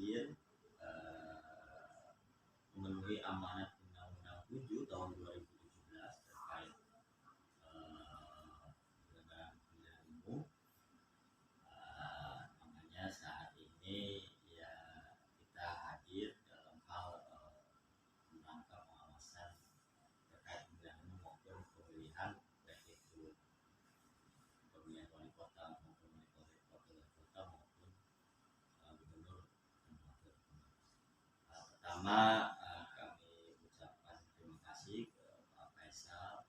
hadir memenuhi amanat Undang-Undang 7 tahun 2017 terkait penyelenggaraan pemilihan umum. Namanya saat ini ya kita hadir dalam hal rangka pengawasan terkait pemilihan umum maupun pemilihan baik itu pemilihan wali kota maupun wakil kota maupun gubernur dan wakil gubernur. Pertama kami ucapkan terima kasih ke Pak Faisal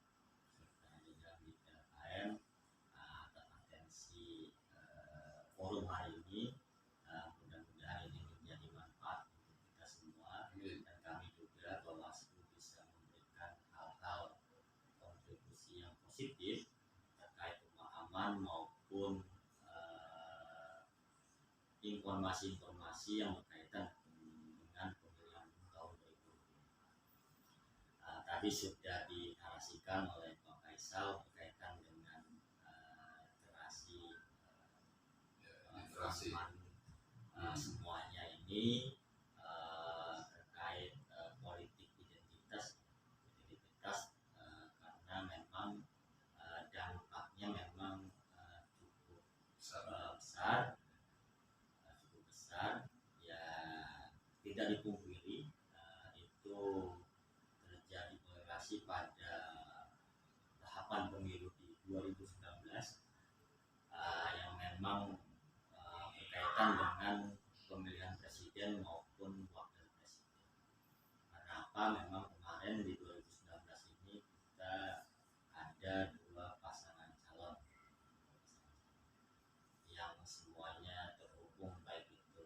serta jajaran di PLKM atas atensi forum hari ini. Mudah-mudahan ini menjadi manfaat untuk kita semua dan kami juga Bawaslu bisa memberikan hal-hal kontribusi yang positif terkait pemahaman maupun informasi-informasi yang berkaitan dengan pemilihan tahun 2020. Tadi sudah dinarasikan oleh Pak Faisal berkaitan dengan literasi semuanya ini terkait politik identitas karena memang dampaknya memang cukup besar ya, tidak dipungkiri itu terjadi kolerasi pada tahapan pemilu di 2019 yang memang berkaitan dengan pemilihan presiden maupun wakil presiden. Kenapa memang kemarin di 2019 ini kita ada dua pasangan calon yang semuanya terhubung baik itu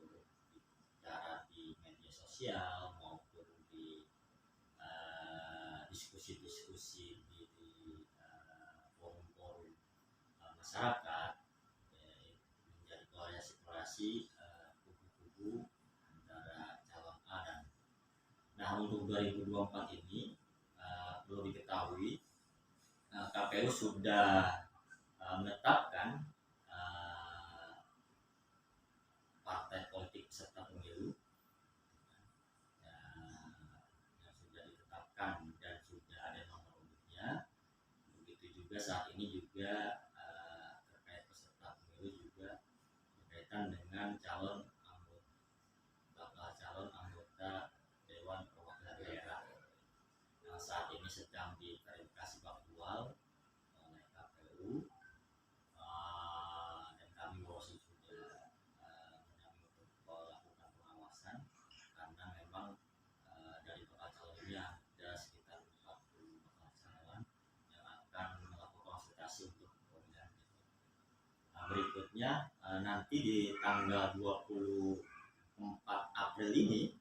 bicara di media sosial maupun di diskusi-diskusi di forum-forum masyarakat, menjadi kolerasi kubu-kubu antara calon A dan B. Nah, untuk 2024 ini perlu diketahui KPU sudah menetapkan partai politik peserta pemilu yang sudah ditetapkan dan sudah ada nomor urutnya. Begitu juga saat ini juga terkait peserta pemilu juga berkaitan dengan bakal calon anggota Dewan Perwakilan Daerah yang saat ini sedang diverifikasi faktual oleh KPU dan kami Bawaslu sudah untuk melakukan pengawasan karena memang dari bakal calon ini ada sekitar 40 bakal calon yang akan melakukan konsultasi untuk pemilihan berikutnya. Nanti di tanggal 24 April ini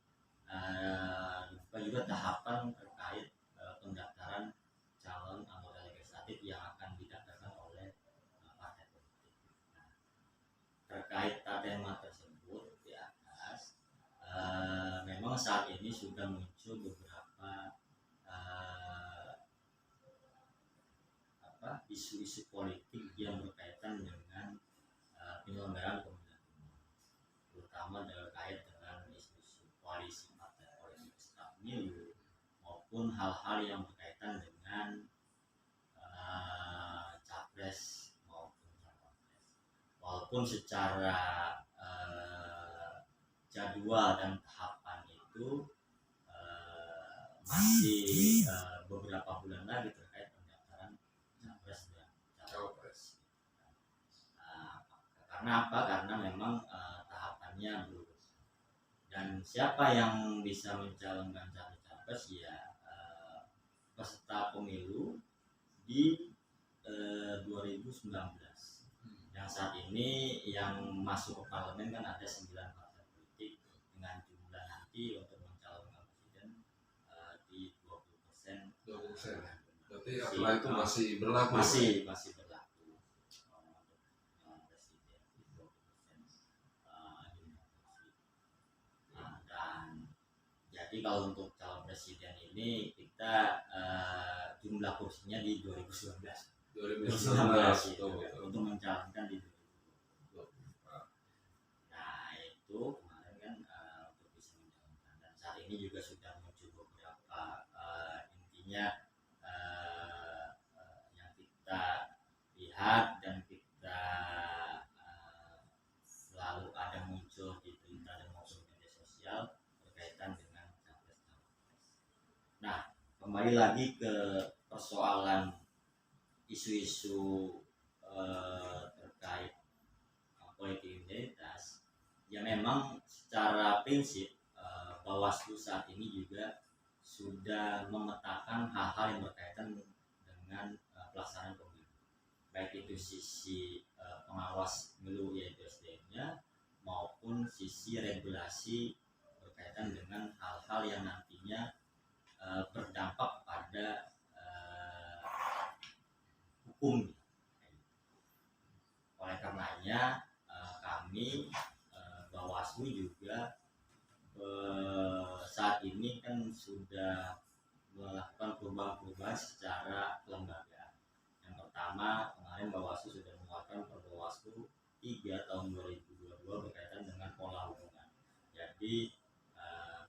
juga tahapan terkait pendaftaran calon anggota legislatif yang akan didaftarkan oleh partai politik. Terkait tema tersebut di atas, memang saat ini sudah muncul beberapa isu-isu politik yang berkaitan dengan penyelenggaraan pemilihan umum, terutama terkait dengan isu-isu koalisi partai politik peserta pemilu maupun hal-hal yang berkaitan dengan capres maupun cawapres. Walaupun secara jadwal dan tahapan itu masih beberapa bulan lagi terkait pendaftaran capres dan cawapres. Karena apa? Karena memang tahapannya belum. Dan siapa yang bisa mencalonkan capres ya peserta pemilu di 2019. Yang saat ini yang masuk ke parlemen kan ada 9 partai politik dengan jumlah nanti untuk mencalonkan presiden di 20%. 20%. Berarti aturan itu masih berlaku. Masih berlaku. Presiden di 20%. Dan jadi kalau untuk calon presiden ini kita jumlah kursinya di 2019 itu untuk mencalonkan di 2020. Nah itu kemarin kan ini juga sudah muncul beberapa intinya yang kita lihat dan kita selalu ada muncul di Twitter dan maupun media sosial berkaitan dengan capres. Nah, kembali lagi ke persoalan isu-isu terkait politik identitas, ya memang secara prinsip Bawaslu saat ini juga sudah memetakan hal-hal yang berkaitan dengan pelaksanaan pemilu, baik itu sisi pengawas pemilu yaitu SDM-nya maupun sisi regulasi berkaitan dengan hal-hal yang nantinya berdampak pada hukum. Oleh karenanya kami Bawaslu juga saat ini kan sudah melakukan perubahan-perubahan secara kelembagaan. Yang pertama, kemarin Bawaslu sudah mengeluarkan Perda Bawaslu 3 tahun 2022 berkaitan dengan pola hubungan. Jadi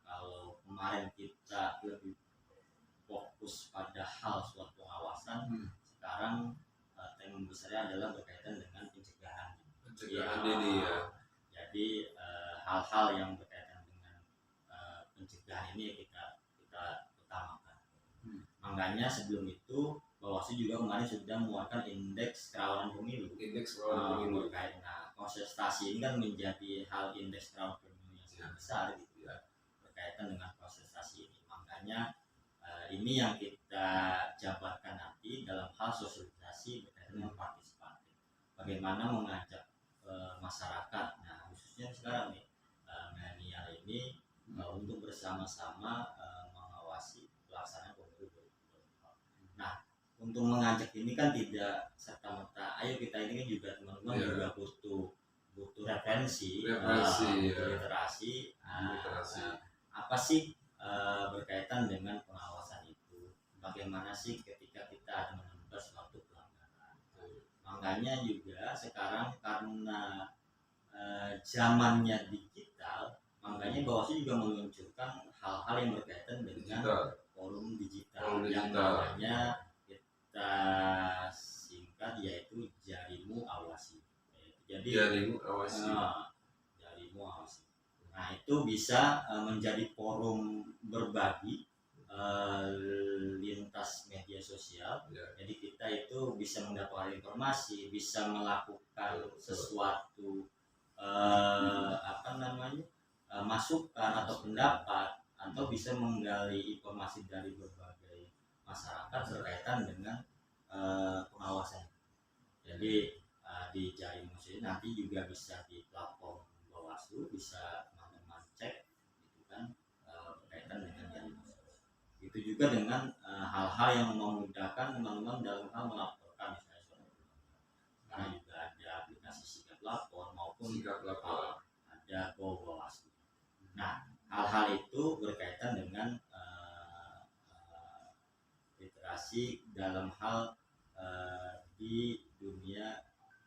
kalau kemarin kita lebih fokus pada hal suatu pengawasan, sekarang tema besarnya adalah berkaitan dengan pencegahan ini ya. Jadi hal-hal yang berkaitan dengan pencegahan ini kita utamakan. Makanya sebelum itu Bawaslu juga kemarin sudah mengeluarkan indeks kerawanan pemilu. Berkait, nah, konsentrasi ini kan menjadi hal indeks kerawanan pemilu yang sangat besar gitu ya, berkaitan dengan konsentrasi ini. Makanya ini yang kita jabarkan nanti dalam hal sosialisasi berkaitan dengan partisipatif. Bagaimana mengajak masyarakat, nah khususnya sekarang nih milenial ini untuk bersama-sama mengawasi pelaksanaan pemilu 2024. Nah, untuk mengajak ini kan tidak serta-merta, ayo kita ini kan juga teman-teman juga butuh referensi, literasi. Apa sih berkaitan dengan pengawasan itu? Bagaimana sih ketika kita menemukan suatu pelanggaran? Makanya juga sekarang karena zamannya digital, makanya Bawaslu juga meluncurkan hal-hal yang berkaitan dengan forum digital yang namanya kita singkat yaitu Jarimu Awasi. Jadi Jarimu Awasi. Nah, itu bisa menjadi forum berbagi lintas media sosial. Jadi kita itu bisa mendapatkan informasi, bisa melakukan sesuatu masukan atau pendapat, atau bisa menggali informasi dari berbagai masyarakat berkaitan dengan pengawasan. Jadi di Jarimu nanti juga bisa di platform Bawaslu, bisa teman-teman cek gitu kan berkaitan dengan Jarimu. Itu juga dengan hal-hal yang memudahkan teman-teman dalam hal melaporkan misalnya soal karena juga ada aplikasi Sigap Lapor maupun ada Go Bawaslu. Nah, hal-hal itu berkaitan dengan literasi dalam hal di dunia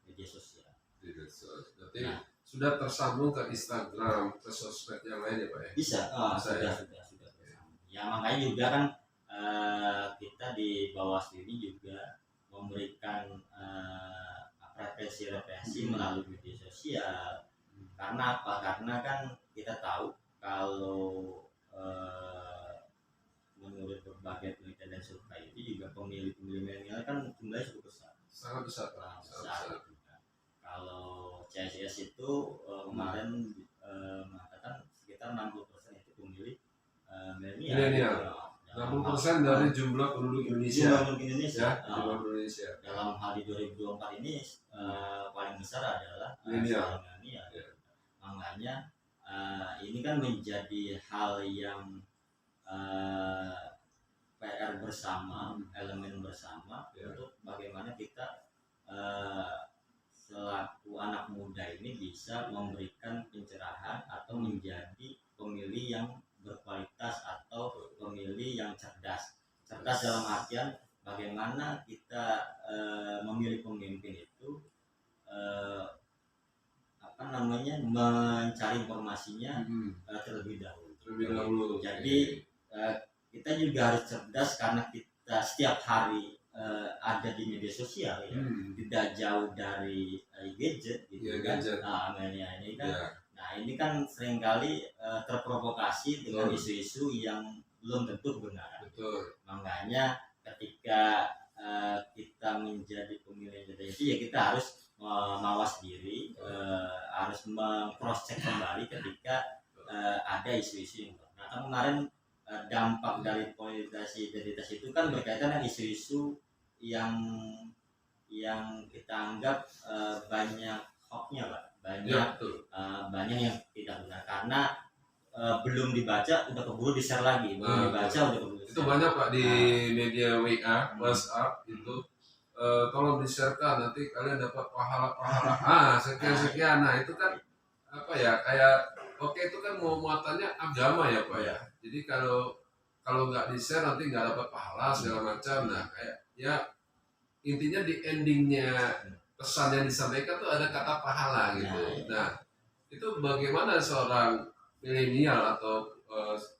media sosial. Berarti sudah tersambung ke Instagram, ke sosmed yang lain ya Pak ya? Bisa, sudah tersambung. Ya makanya juga kan kita di Bawaslu ini juga memberikan referensi melalui media sosial. Karena apa? Karena kan kita tahu kalau menurut berbagai penelitian dan survei itu juga pemilih milenial kan jumlahnya cukup besar. Sangat besar. Gitu kan. Kalau CSIS itu kemarin mengatakan sekitar 60% itu pemilih milenial. 60% dari jumlah penduduk Indonesia. Jumlah Indonesia. Dalam hal di 2024 ini paling besar adalah milenial. Makanya ini kan menjadi hal yang PR bersama, elemen bersama untuk bagaimana kita selaku anak muda ini bisa memberikan pencerahan atau menjadi pemilih yang berkualitas atau pemilih yang cerdas. Cerdas dalam artian bagaimana kita memilih pemimpin itu mencari informasinya terlebih dahulu. terlebih dahulu. Jadi kita juga harus cerdas karena kita setiap hari ada di media sosial ya, tidak jauh dari gadget gitu kan. Gadget. Nah, ini kan, nah ini kan seringkali terprovokasi dengan isu-isu yang belum tentu benar. Betul. Makanya ketika kita menjadi pemilih itu ya kita harus mawas diri, harus meng-cross check kembali ketika ada isu-isu yang nah kan kemarin dampak dari politisasi identitas itu kan berkaitan dengan isu-isu yang kita anggap banyak hoaxnya Pak, banyak yang tidak benar karena belum dibaca udah keburu di-share lagi, belum dibaca udah keburu di-share. Itu banyak Pak di media WA, WhatsApp itu. Tolong di-sharekan nanti kalian dapat pahala sekian. Nah itu kan apa ya, kayak oke itu kan muatannya agama ya Pak ya. Jadi kalau nggak di-share nanti nggak dapat pahala segala macam. Nah kayak ya intinya di endingnya pesan yang disampaikan tuh ada kata pahala gitu. Nah itu bagaimana seorang milenial atau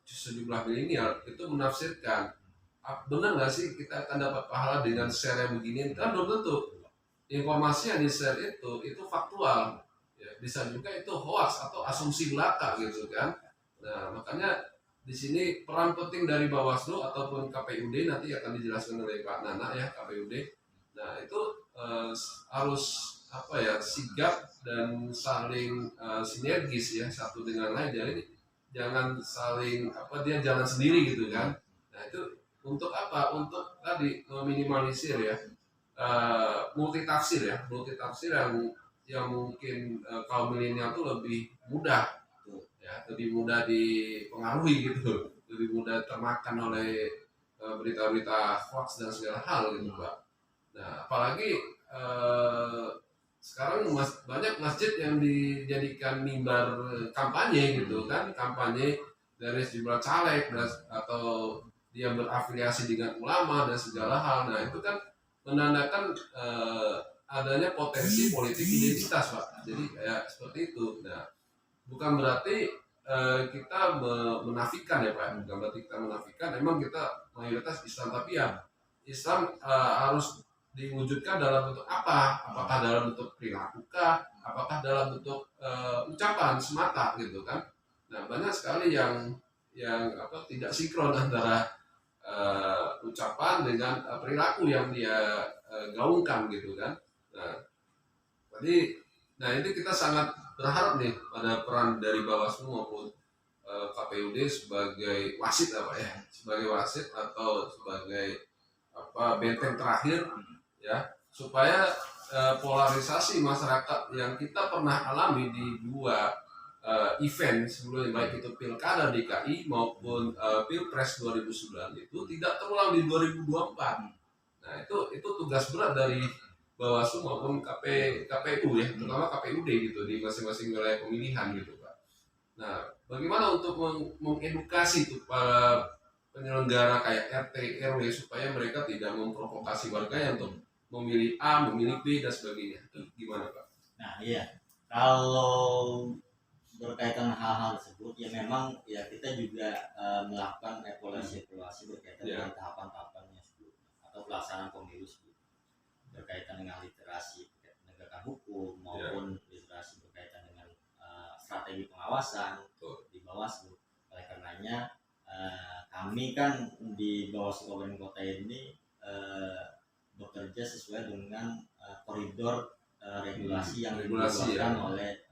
sejumlah milenial itu menafsirkan benar nggak sih kita akan dapat pahala dengan share yang begini? Kan belum tentu. Informasi yang di-share itu faktual, ya, bisa juga itu hoax atau asumsi belaka gitu kan. Nah makanya di sini peran penting dari Bawaslu ataupun KPUD nanti akan dijelaskan oleh Pak Nana ya, KPUD. Nah itu harus apa ya, sigap dan saling sinergis ya satu dengan lain. Jadi jangan saling dia jalan sendiri gitu kan. Nah itu untuk apa? Untuk tadi meminimalisir ya multitafsir yang mungkin kaum milenial tuh lebih mudah ya, lebih mudah dipengaruhi gitu, lebih mudah termakan oleh berita-berita hoax dan segala hal gitu Pak. Nah apalagi sekarang banyak masjid yang dijadikan mimbar kampanye gitu kan, kampanye dari sejumlah caleg atau dia berafiliasi dengan ulama dan segala hal. Nah itu kan menandakan adanya potensi politik identitas Pak. Jadi kayak seperti itu. Nah bukan berarti kita menafikan ya Pak, bukan berarti kita menafikan. Emang kita mayoritas Islam, tapi ya Islam harus diwujudkan dalam bentuk apa? Apakah dalam bentuk perilaku kah? Apakah dalam bentuk ucapan semata gitu kan? Nah banyak sekali yang tidak sinkron antara ucapan dengan perilaku yang dia gaungkan gitu kan. Nah ini kita sangat berharap nih pada peran dari Bawaslu maupun KPUD sebagai wasit sebagai wasit atau sebagai benteng terakhir ya, supaya polarisasi masyarakat yang kita pernah alami di dua event sebelumnya, baik itu Pilkada DKI maupun Pilpres 2009 itu tidak terulang di 2024. Nah itu tugas berat dari Bawaslu maupun KPU ya, terutama KPUD gitu di masing-masing wilayah pemilihan gitu Pak. Nah bagaimana untuk mengedukasi tuh para penyelenggara kayak RT RW supaya mereka tidak memprovokasi warga untuk memilih A, memilih B dan sebagainya. Itu gimana Pak? Nah iya, kalau berkaitan hal-hal tersebut ya memang ya kita juga melakukan evaluasi berkaitan dengan tahapan-tahapannya atau pelaksanaan pemilu berkaitan dengan literasi penegakan hukum maupun literasi berkaitan dengan strategi pengawasan di Bawaslu. Oleh karenanya kami kan di Bawaslu Kabupaten Kota ini bekerja sesuai dengan koridor regulasi yang dikeluarkan oleh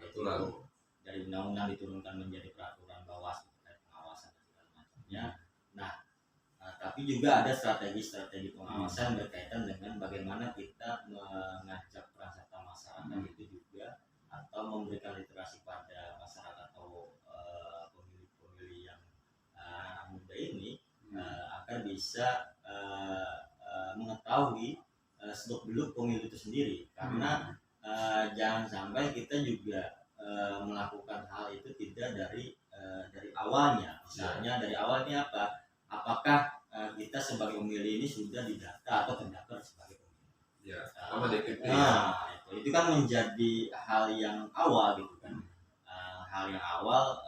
aturan dari undang-undang diturunkan menjadi peraturan Bawaslu terkait pengawasan dan segala macamnya. Nah, tapi juga ada strategi pengawasan berkaitan dengan bagaimana kita mengajak peran serta masyarakat itu juga atau memberikan literasi pada masyarakat atau pemilih-pemilih yang anak muda ini agar bisa mengetahui seluk-beluk pemilu itu sendiri, karena jangan sampai kita juga melakukan hal itu tidak dari awalnya. Misalnya dari awalnya apakah kita sebagai pemilih ini sudah didata atau terdaftar sebagai pemilih sama DPP. Itu kan menjadi hal yang awal gitu kan. Hal yang awal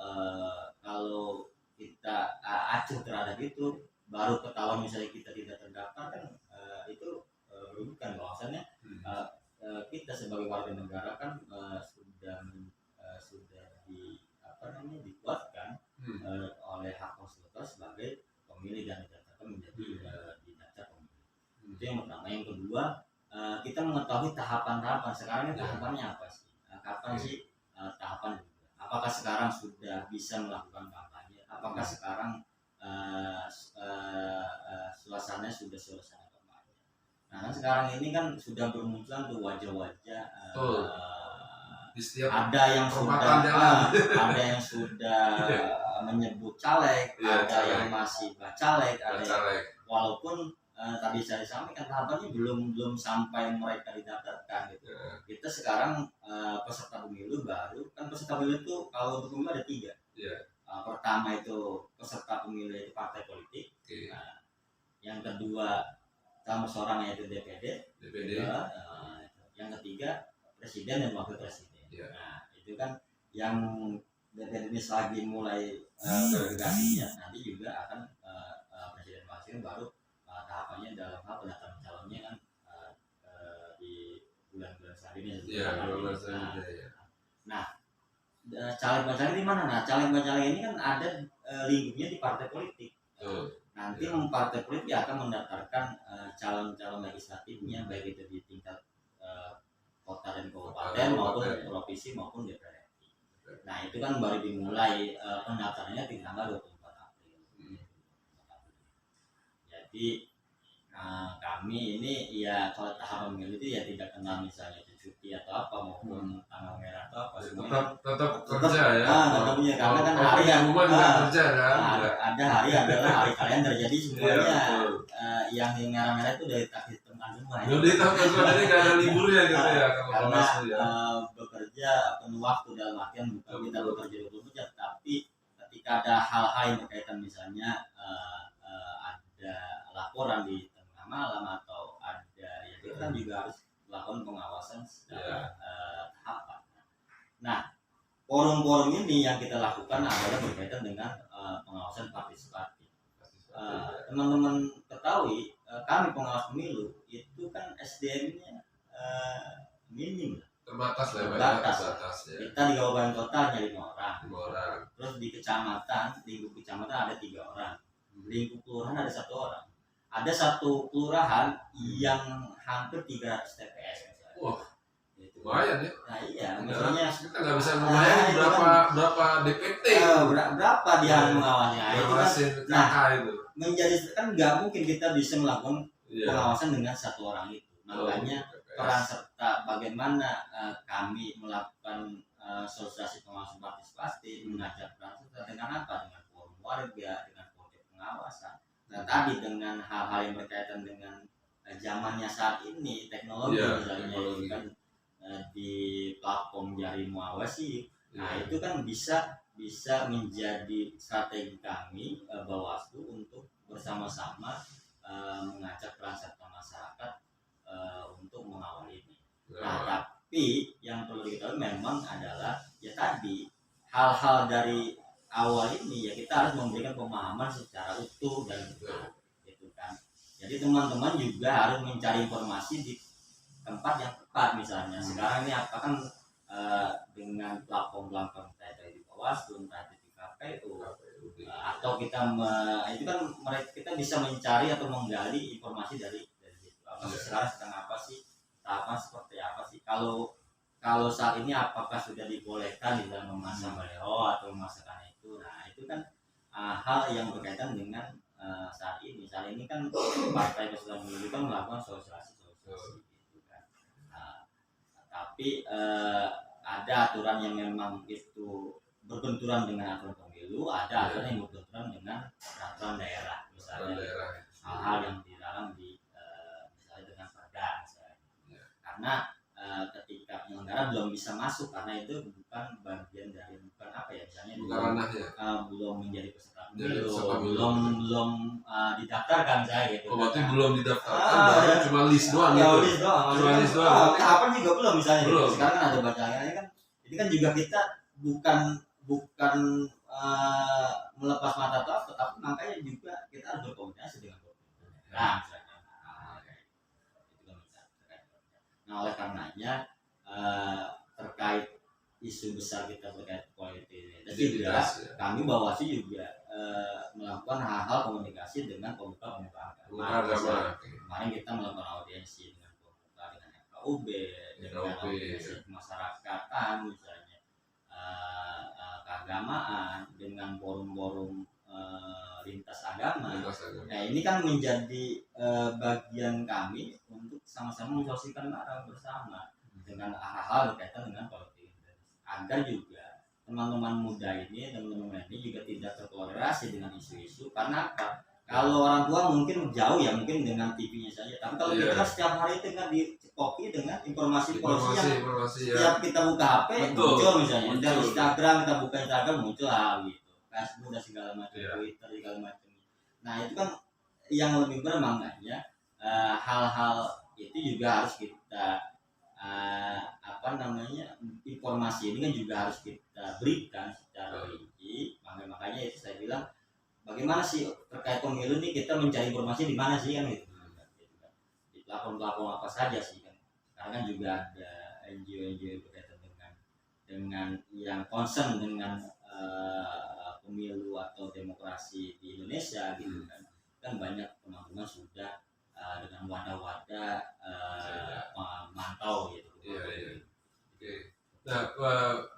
kalau kita acuh terhadap itu, baru ketahuan misalnya kita tidak terdaftar kan, itu merugikan. Bahwasannya kita sebagai warga negara kan sudah dikuatkan oleh hak konstitusi sebagai pemilih dan dinyatakan menjadi di daftar pemilih. Itu yang pertama. Yang kedua, kita mengetahui tahapan-tahapan. Sekarang ini tahapannya apa sih? Kapan sih tahapan? Apakah sekarang sudah bisa melakukan kampanye? Apakah sekarang suasananya sudah suasana kampanye? Nah, kan sekarang ini kan sudah bermunculan tuh wajah-wajah. Di setiap ada yang sudah menyebut caleg, ada yang masih bacalek, walaupun tadi saya sampaikan tahapannya belum sampai mereka didaftarkan gitu. Kita sekarang peserta pemilu baru, kan peserta pemilu itu kalau untuk pemilu ada 3. Pertama itu peserta pemilu itu partai politik. Nah, yang kedua sama seorang yaitu DPD. Yang ketiga presiden dan wakil presiden. Nah, itu kan yang DPD ini lagi mulai verifikasinya, nanti juga akan presiden wakil baru tahapannya dalam hal pendaftaran calonnya kan di bulan-bulan selanjutnya. Nah, caleg-caleg di mana? Nah, caleg-caleg ini kan ada lingkupnya di partai politik. Nanti partai politik akan mendaftarkan calon-calon legislatifnya, baik itu di tingkat kota dan kabupaten maupun provinsi maupun DPR RI. Nah, itu kan baru dimulai pendaftarannya di tanggal 24 April. Jadi kami ini ya kalau tahap pemilu itu ya tidak kenal misalnya itu cuti atau apa maupun tanggal merah atau apa, tetap kerja ya. Tetapnya karena kan hari yang kerja kan. Ada hari adalah hari kalender, jadi semuanya yang merah-merah itu dari takdir teman semua. Jadi takdir jadi karena liburnya gitu ya karena bekerja penuh waktu, dalam artian bukan kita bekerja 24 jam, tapi ketika ada hal-hal yang berkaitan misalnya ada laporan di tengah malam atau ada ya kita kan juga harus melakukan pengawasan secara tahapan. Nah, forum-forum ini yang kita lakukan adalah berkaitan dengan pengawasan partisipatif. Teman-teman ketahui kami pengawas pemilu itu kan SDM-nya minim, terbatas lah, terbatas ya. Kita di kabupaten kota hanya 5 orang. Terus di lingkup kecamatan ada 3 orang. Lingkup kelurahan ada 1 orang. Ada 1 kelurahan yang hampir 300 TPS misalnya. Wah, lumayan ya. Nah iya, maksudnya kita nggak bisa membayangin berapa DPT. Berapa dia mengawasnya. Nah, itu menjadi kan nggak mungkin kita bisa melakukan pengawasan dengan 1 orang itu. Makanya peran serta bagaimana kami melakukan sosialisasi pengawasan partisipasi, mengajak peran serta dengan apa? Dengan forum warga, dengan kode pengawasan. Nah, tadi dengan hal-hal yang berkaitan dengan zamannya saat ini, teknologi misalnya itu kan di platform Jari Muawasi. Nah, itu kan bisa menjadi strategi kami Bawaslu untuk bersama-sama mengajak peran serta masyarakat untuk mengawal ini. Nah, tapi yang perlu diketahui memang adalah ya tadi hal-hal dari awal ini ya kita harus memberikan pemahaman secara utuh dan betul, gitu kan. Jadi teman-teman juga harus mencari informasi di tempat yang tepat. Misalnya sekarang ini apa kan dengan platform-platform di Bawaslu, di KPU, atau kita itu kan kita bisa mencari atau menggali informasi dari situ. Apa sekarang sedang apa sih, tahapan seperti apa sih? Kalau saat ini apakah sudah dibolehkan di dalam memasang baliho atau memasangkan itu? Nah, itu kan hal yang berkaitan dengan saat ini. Saat ini kan partai peserta pemilu kan melakukan sosialisasi gitu kan. Tapi ada aturan yang memang itu berbenturan dengan aturan pemilu, ada aturan yang berbenturan dengan peraturan daerah, misalnya hal-hal yang dilarang di misalnya dengan perda misalnya. Karena ketika penyelenggara belum bisa masuk karena itu bukan bagian dari misalnya belum menjadi peserta pemilu, belum didaftarkan saya gitu. Berarti belum didaftarkan, baru cuma list doang gitu. List doang. Tahapan juga belum misalnya. Belum. Sekarang kan ada bacanya kan. Ini kan juga kita bukan melepas mata toh, tetapi makanya juga kita harus berkomunikasi dengan pemerintah daerah misalnya. Nah, oleh karenanya terkait isu besar kita terkait politik juga kami Bawaslu juga melakukan hal-hal komunikasi dengan pemuka-pemuka agama. Kemarin kita melakukan audiensi dengan pemuka, dengan FKUB, dengan audiensi kemasyarakatan misalnya, keagamaan, dengan forum-forum lintas agama. Nah, ini kan menjadi bagian kami untuk sama-sama mensosialisasikan bersama dengan hal-hal berkaitan dengan politik, agar juga teman-teman muda ini, teman-teman ini juga tidak tertoleransi dengan isu-isu. Karena apa? Kalau orang tua mungkin jauh ya, mungkin dengan TV-nya saja. Tapi kalau kita kan setiap hari itu kan dicekoki dengan informasi yang setiap kita buka HP muncul misalnya. Dari Instagram kita buka Instagram muncul gitu. Facebook dan segala macam, Twitter segala macam. Nah, itu kan yang lebih bermaknanya hal-hal itu juga harus kita informasi ini kan juga harus kita berikan secara rinci. Makanya itu saya bilang bagaimana sih terkait pemilu ini kita mencari informasi di mana sih kan gitu. Di platform-platform apa saja sih kan. Karena kan juga ada NGO berkaitan dengan yang concern dengan pemilu atau demokrasi di Indonesia gitu kan. Kan banyak teman-teman sudah dengan wadah-wadah mantau gitu. Oke. Nah,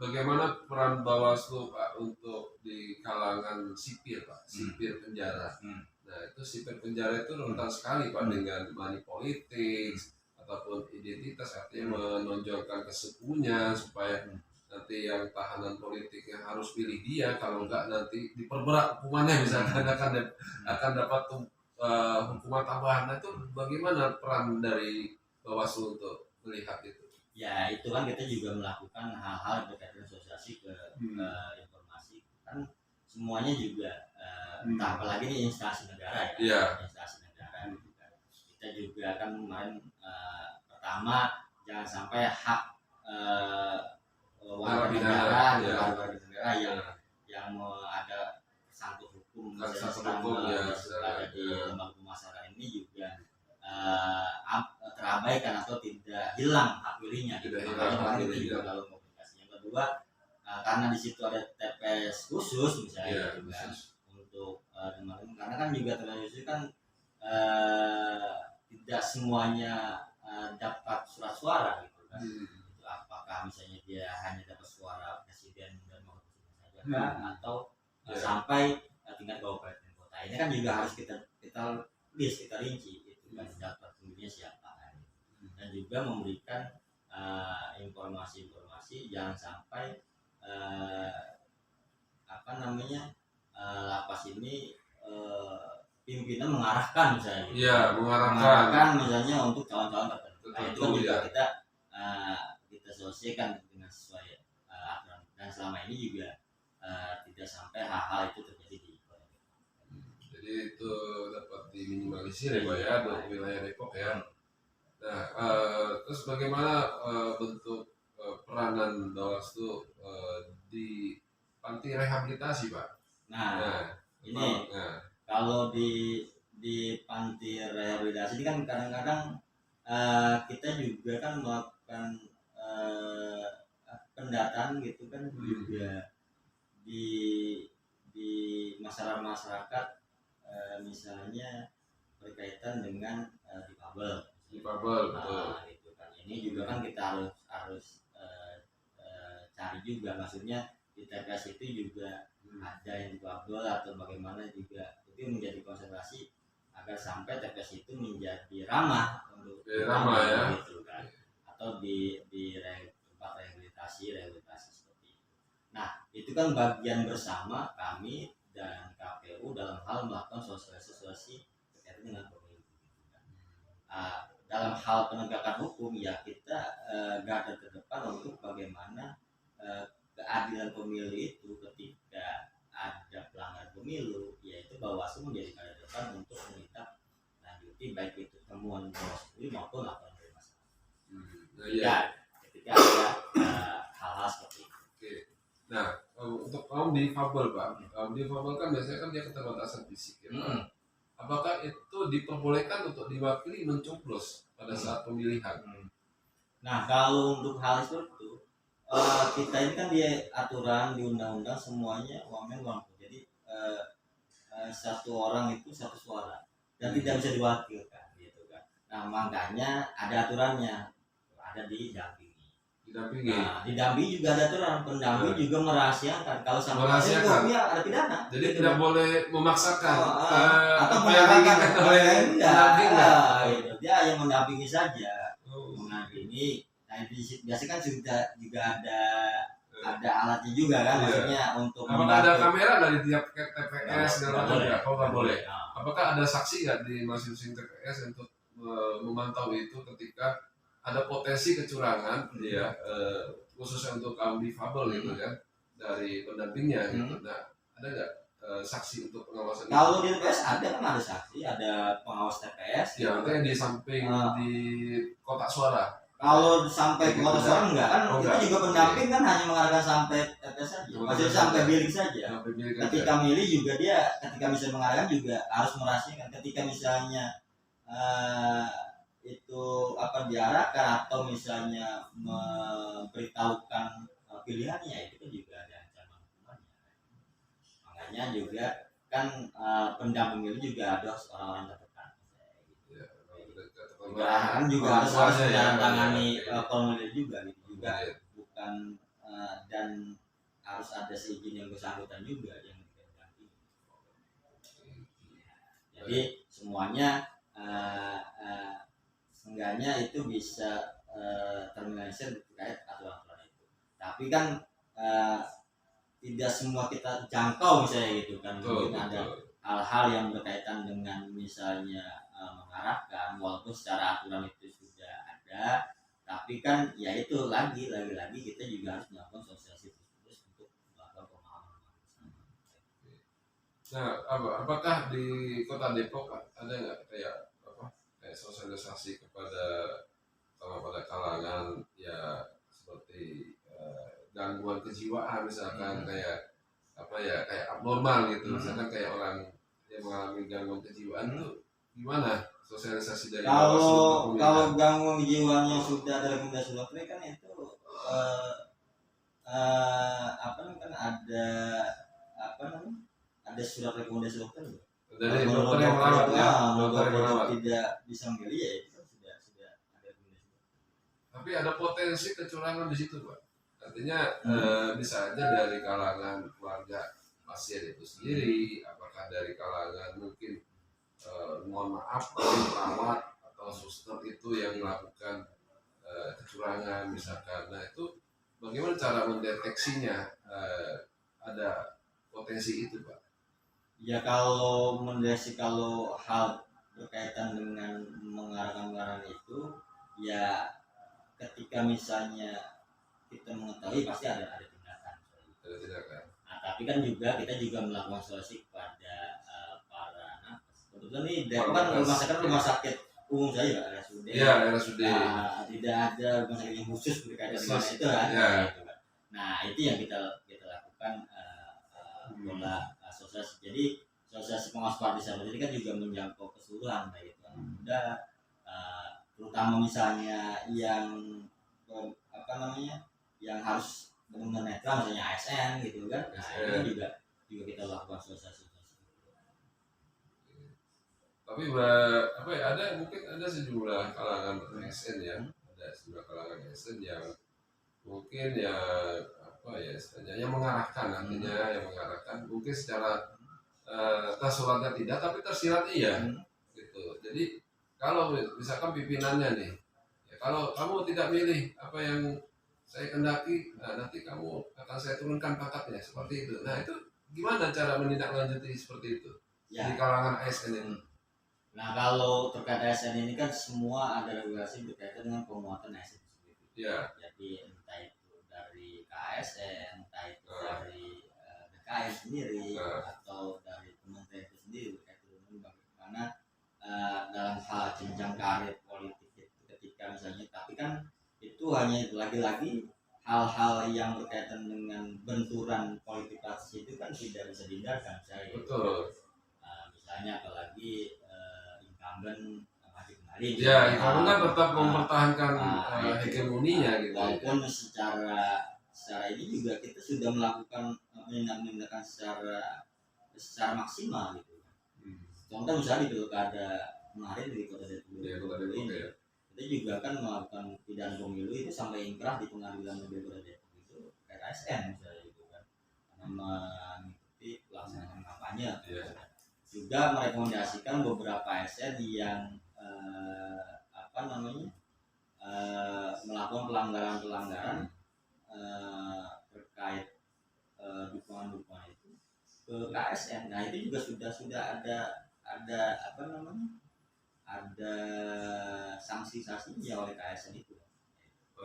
bagaimana peran Bawaslu Pak untuk di kalangan sipir Pak, sipir penjara? Nah, itu sipir penjara itu rentan sekali Pak dengan money politik ataupun identitas, artinya menonjolkan kesukunya supaya nanti yang tahanan politik yang harus pilih dia, kalau enggak nanti diperberat hukumannya misalkan akan dapat hukuman tambahan. Nah, itu bagaimana peran dari Bawaslu untuk melihat itu? Ya, itu kan kita juga melakukan hal-hal berkaitan sosialisasi ke informasi kan semuanya juga apalagi ini instansi negara ya. Instansi negara gitu kan. Kita juga kan kemarin pertama jangan sampai hak warga negara yang ada sangkut hukum misalnya di lembaga pemasaran ini juga terabaikan atau tidak hilang hak pilihnya. Itu juga dalam komunikasi. Yang kedua, karena di situ ada TPS khusus misalnya gitu kan, untuk teman-teman, karena kan juga TPS khusus kan tidak semuanya dapat surat suara gitu kan. Apakah misalnya dia hanya dapat suara presiden dan wakil presiden saja atau sampai tingkat kabupaten kota. Ini kan juga harus kita list, kita rinci itu kan dapat pemilihnya siapa. Dan juga memberikan informasi-informasi jangan sampai lapas ini pimpinan mengarahkan misalnya gitu. Mengarahkan misalnya untuk calon-calon tertentu. Nah, itu juga kita selesaikan dengan sesuai aturan, dan selama ini juga tidak sampai hal-hal itu terjadi di jadi itu dapat diminimalisir ya Pak ya untuk wilayah Depok ya. Nah, terus bagaimana bentuk peranan Bawaslu di panti rehabilitasi Pak? Kalau di panti rehabilitasi ini kan kadang-kadang kita juga kan melakukan pendataan gitu kan juga di masyarakat misalnya berkaitan dengan difabel betul. Gitu kan. Ini juga kan kita harus cari juga, maksudnya di TPS itu juga ada yang difabel atau bagaimana juga itu menjadi konsentrasi agar sampai TPS itu menjadi ramah untuk gitu kan, atau di tempat rehabilitasi seperti itu. Nah, itu kan bagian bersama kami dan KPU dalam hal melakukan sosialisasi terkait dengan pemilu. Dalam hal penegakan hukum ya kita garda terdepan untuk bagaimana keadilan pemilu itu ketika ada pelanggaran pemilu, yaitu Bawaslu menjadi garda terdepan untuk menindaklanjuti baik itu temuan Bawaslu maupun laporan dari masyarakat. Ketika ada hal-hal seperti itu. Nah, untuk untuk kaum difabel Pak. Kaum difabel kan biasanya kan dia keterbatasan fisik ya Pak. Mm. Apakah itu diperbolehkan untuk diwakili mencoblos pada saat pemilihan? Nah, kalau untuk hal seperti itu, kita ini kan di aturan di undang-undang semuanya wamen wampu. Jadi satu orang itu satu suara dan tidak bisa diwakilkan, gitu kan. Nah, makanya ada aturannya, ada didampingi. Didampingi. Nah, didampingi juga ada aturan, pendamping juga merahasiakan. Kalau sampai Merahasiakan. ya ada pidana. Jadi gitu tidak kan. boleh memaksakan Atau apa yang diinginkan mengarahkan oleh enggak, pendamping. gitu. Dia yang mendampingi saja. Oh. Mendampingi. Nah, biasanya kan juga ada alatnya juga kan, maksudnya untuk Apakah ada membantu. kamera nggak di tiap TPS segala macam? boleh. Nggak? Oh nggak boleh. Nah, Apakah ada saksi nggak di masing-masing TPS untuk memantau itu ketika ada potensi kecurangan, ya khususnya untuk kaum difabel gitu kan dari pendampingnya gitu. Nah, ada nggak saksi untuk pengawasan kalau itu? di TPS ada kan, ada saksi, ada pengawas TPS. Ya, artinya di samping di kotak suara. Kalau sampai ke kota suara enggak kan, Oh, kita enggak. juga pendamping kan hanya mengarahkan sampai TPS saja, maksudnya sampai bilik saja. Sampai bilik Ketika milih juga dia, ketika misalnya mengarahkan juga harus merahasiakan. Ketika misalnya itu apa diarahkan atau misalnya memberitahukan pilihannya, itu kan juga ada ancaman hukumannya. Makanya juga kan pendamping milih juga ada orang-orang tertekan. Kan juga harus menandatangani formulir juga gitu juga, bukan dan harus ada seizin yang bersangkutan juga yang didampingi. Jadi semuanya seenggaknya itu bisa terminalisir terkait aturan-aturan itu. Tapi kan tidak semua kita jangkau misalnya gitu kan. Mungkin ada hal-hal yang berkaitan dengan misalnya mengarahkan, walaupun secara aturan itu sudah ada, tapi kan ya itu lagi kita juga harus melakukan sosialisasi terus untuk melakukan pemahaman. Nah, apakah di Kota Depok ada nggak kayak sosialisasi kepada kalangan ya seperti gangguan kejiwaan misalkan kayak abnormal gitu, misalkan kayak orang yang mengalami gangguan kejiwaan itu gimana sosialisasi dari kalau gangguan jiwanya sudah ada rekomendasi dokter kan itu kan ada surat rekomendasi dokter dari dokter yang merawat ya, dokter yang merawat tidak bisa memilih ya itu sudah ada rekomendasi. Tapi ada potensi kecurangan di situ Pak. Artinya bisa aja dari kalangan keluarga pasien itu sendiri, apakah dari kalangan mungkin mohon maaf dari perawat atau suster itu yang melakukan kecurangan misalkan. Nah itu bagaimana cara mendeteksinya ada potensi itu Pak? Ya kalau mendeteksi kalau hal berkaitan dengan mengarahkan itu ya ketika misalnya kita mengetahui pasti ada tindakan. Ada tindakan. Nah, tapi kan juga kita juga melakukan solusi kepada para nakes. Kebetulan nih Depok kan rumah sakit umum saja RSUD. Iya, RSUD. Tidak ada rumah sakit yang khusus berkaitan dengan itu kan. Ya. Nah itu yang kita lakukan pola sosialisasi. Jadi sosialisasi pengawas partisipasi ini kan juga menjangkau keseluruhan baik itu anak muda, terutama misalnya yang yang harus benar-benar netral, misalnya ASN gitu kan. Nah itu juga kita lakukan sosialisasi. Tapi ada mungkin ada sejumlah kalangan ASN ya, ada sejumlah kalangan ASN yang mungkin istilahnya yang mengarahkan, artinya yang mengarahkan mungkin secara tersuratnya tidak tapi tersirat iya gitu. Jadi kalau misalkan pimpinannya nih ya, kalau kamu tidak milih apa yang saya kendaki, nanti kamu akan saya turunkan pangkatnya seperti itu. Nah itu gimana cara menindaklanjuti seperti itu ya, di kalangan ASN ini? Nah kalau terkait ASN ini kan semua ada regulasi berkaitan dengan penguatan ASN sendiri. Ya. Jadi entah itu dari KSN, entah itu dari DKN sendiri atau dari kementerian itu sendiri berkaitan dengan bagaimana dalam hal jenjang karir politik itu ketika misalnya, tapi kan itu hanya lagi-lagi hal-hal yang berkaitan dengan benturan politik tidak bisa dihindarkan saya. Betul. Misalnya apalagi incumbent maju kembali. Ya, incumbent kan tetap mempertahankan hegemoninya gitu. Walaupun secara ini juga kita sudah melakukan menindakan secara maksimal gitu. Contoh misalnya di pilkada kemarin di Kota Depok ini, kita juga kan melakukan pidana pemilu itu sampai ingkrah di pengadilan negeri Kota Depok itu RSN misalnya gitu kan, karena mengikuti pelaksanaan kampanye. Juga merekomendasikan beberapa ASN yang melakukan pelanggaran terkait dukungan itu ke KSN. Nah itu juga sudah ada ada sanksi-sanksinya oleh KSN itu.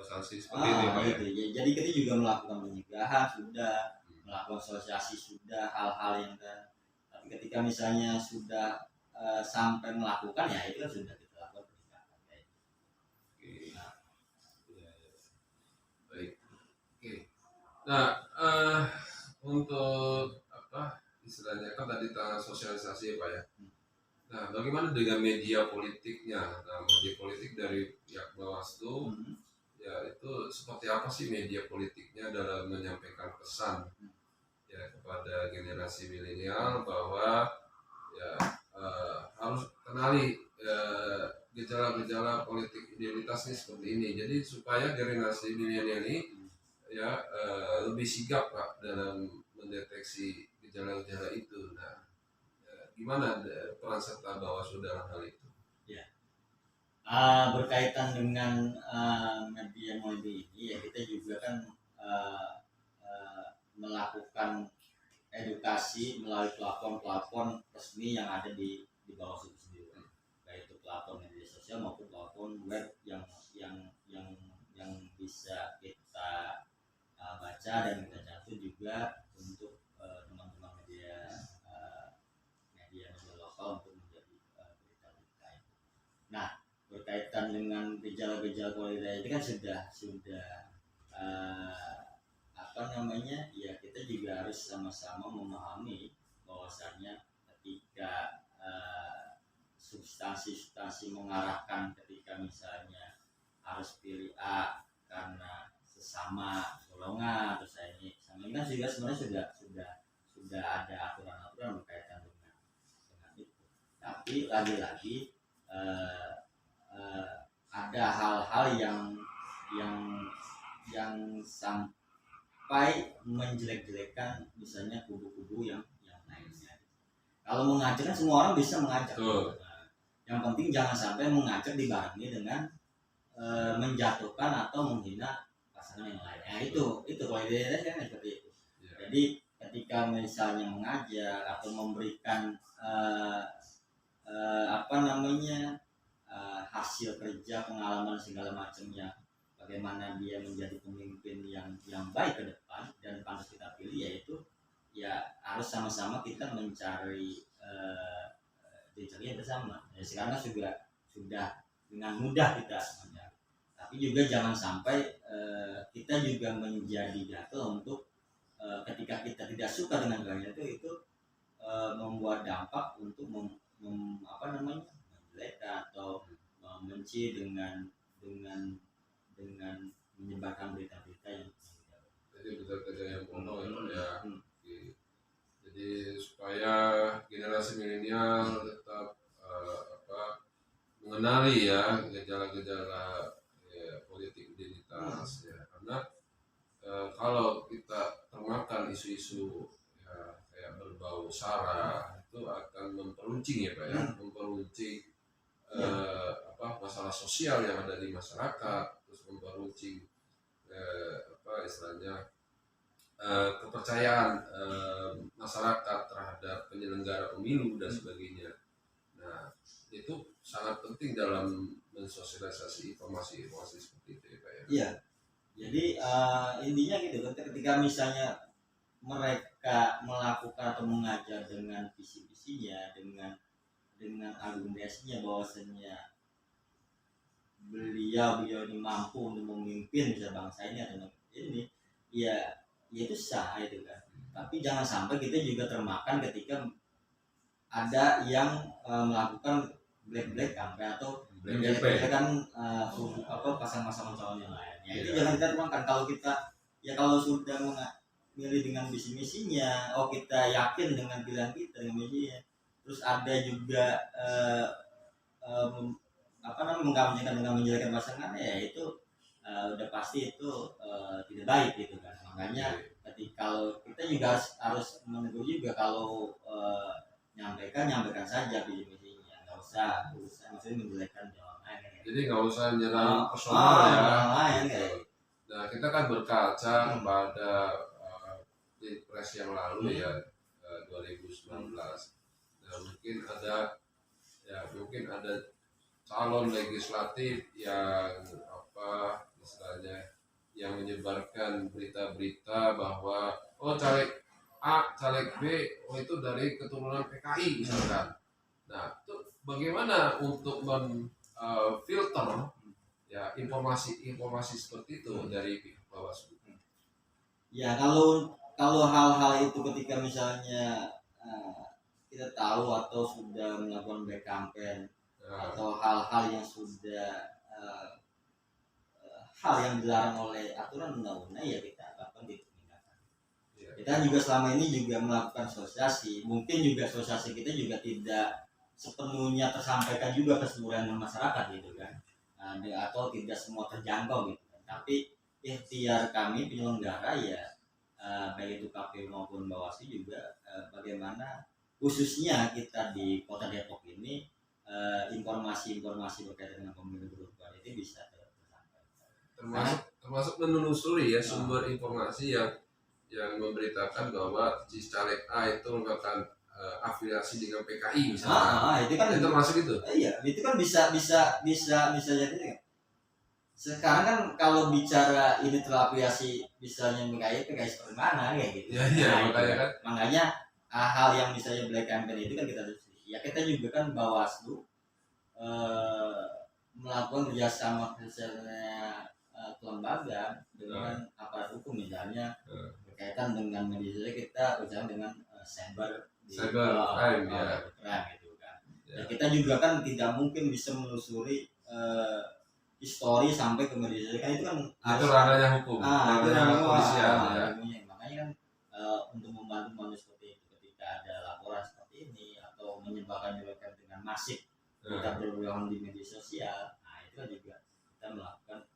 Sanksi seperti ini Pak ya. Gitu. Jadi kita juga melakukan pencegahan sudah, melakukan sosialisasi sudah, hal-hal yang tapi ketika misalnya sudah sampai melakukan ya itu kan sudah kita lakukan pencegahan. Nah, baik. Oke. Nah, untuk apa istilahnya kan tadi tentang sosialisasi ya Pak ya. Nah, bagaimana dengan media politiknya? Nah, media politik dari pihak Bawaslu, ya itu seperti apa sih media politiknya dalam menyampaikan pesan ya kepada generasi milenial bahwa ya harus kenali gejala-gejala politik identitas ini seperti ini. Jadi supaya generasi milenial ini ya lebih sigap Pak dalam mendeteksi gejala-gejala itu. Nah, gimana peran serta Bawaslu dalam hal itu? Ya, berkaitan dengan media ini ya kita juga kan melakukan edukasi melalui platform resmi yang ada di Bawaslu sendiri, baik itu platform media sosial maupun platform web yang bisa kita baca dan kita catat juga untuk teman-teman media lokal untuk menjadi berita-berita itu. Nah, berkaitan dengan gejala-gejala kualitas itu kan sudah ya kita juga harus sama-sama memahami bahwasannya ketika substansi mengarahkan ketika misalnya harus pilih A karena sesama golongan atau saya ini sama ini kan juga sebenarnya sudah ada aturan-aturan berkaitan dengan itu. Tapi lagi-lagi ada hal-hal yang sampai menjelek-jelekan misalnya kubu-kubu yang lainnya. Kalau mengajak kan semua orang bisa mengajak. Yang penting jangan sampai mengajak dibarengi dengan menjatuhkan atau menghina pasangan yang lain. Nah, itu kalau idealnya kan seperti itu. Jadi ketika misalnya mengajak atau memberikan hasil kerja, pengalaman segala macamnya, bagaimana dia menjadi pemimpin yang baik ke depan dan pantas kita pilih, yaitu ya harus sama-sama kita mencari yang bersama. Ya, sekarang sudah dengan mudah kita mencari. Tapi juga jangan sampai kita juga menjadi gatel untuk ketika kita tidak suka dengan gaya itu membuat dampak untuk menjelekkan atau membenci dengan menyebarkan berita-berita yang jadi berita-berita yang bohong ya. Jadi supaya generasi milenial tetap mengenali ya gejala-gejala politik identitas ya, karena kalau kita termakan isu-isu ya kayak berbau sara itu akan memperuncing ya Pak ya, memperuncing masalah sosial yang ada di masyarakat, terus memperuncing istilahnya kepercayaan masyarakat terhadap penyelenggara pemilu dan sebagainya. Nah, itu sangat penting dalam mensosialisasi informasi-informasi seperti itu ya Pak ya. Iya. Jadi intinya gitu, ketika misalnya mereka melakukan atau mengajar dengan visi-visinya, dengan argumentasinya bahwasanya beliau ini mampu untuk memimpin bisa bangsa ini atau ini, ya itu sah itu kan. Tapi jangan sampai kita juga termakan ketika ada yang melakukan black campaign atau menjadikan pasang-pasang calon yang lain. Ya itu jangan kita termakan. Kalau sudah memilih dengan visi misinya, kita yakin dengan pilihan kita dengan misinya, terus ada juga mengkampanyekan dengan menjelekan pasangannya, ya itu udah pasti itu tidak baik gitu kan. Makanya kalau kita juga harus menegur juga, kalau nyampaikan saja visi misinya, nggak usah maksudnya menjelekkan orang lain kan. Jadi nggak usah nyerang personal ya. Orang lain kayak. Nah kita kan berkaca pada pilpres yang lalu ya 2019. Nah mungkin ada calon legislatif yang istilahnya yang menyebarkan berita-berita bahwa caleg A, caleg B, itu dari keturunan PKI misalkan. Nah itu bagaimana untuk filter ya informasi seperti itu dari pihak Bawaslu? Ya kalau hal-hal itu ketika misalnya kita tahu atau sudah melakukan black campaign atau hal-hal yang sudah hal yang dilarang oleh aturan undang-undang, ya kita lakukan tindakan. Kita juga selama ini juga melakukan sosialisasi, mungkin juga sosialisasi kita juga tidak sepenuhnya tersampaikan juga ke seluruh masyarakat gitu kan, atau tidak semua terjangkau gitu kan. Tapi ikhtiar kami penyelenggara ya baik itu KPU maupun Bawaslu juga bagaimana khususnya kita di Kota Depok ini informasi-informasi berkaitan dengan pemilu 2024 itu bisa termasuk menelusuri ya sumber informasi yang memberitakan bahwa si caleg A itu merupakan afiliasi dengan PKI misalnya. Itu kan itu termasuk itu. Iya, itu kan bisa jadi. Sekarang kan kalau bicara ini terafiliasi misalnya PKI seperti mana kayak gitu. Makanya hal yang misalnya black campaign itu kan kita juga kan Bawaslu melakukan kerjasama kelembagaan dengan aparat hukum, misalnya berkaitan dengan media sosial, kita berjalan dengan cyber crime gitu kan. Dan kita juga kan tidak mungkin bisa menelusuri histori sampai ke media sosial, kan itu kan itu ranahnya hukum, itu ranah kepolisian ya. Makanya kan untuk membantu seperti itu ketika ada laporan seperti ini atau menyebarkan dengan masif kita berjualan di media sosial, itu kan juga kita melakukan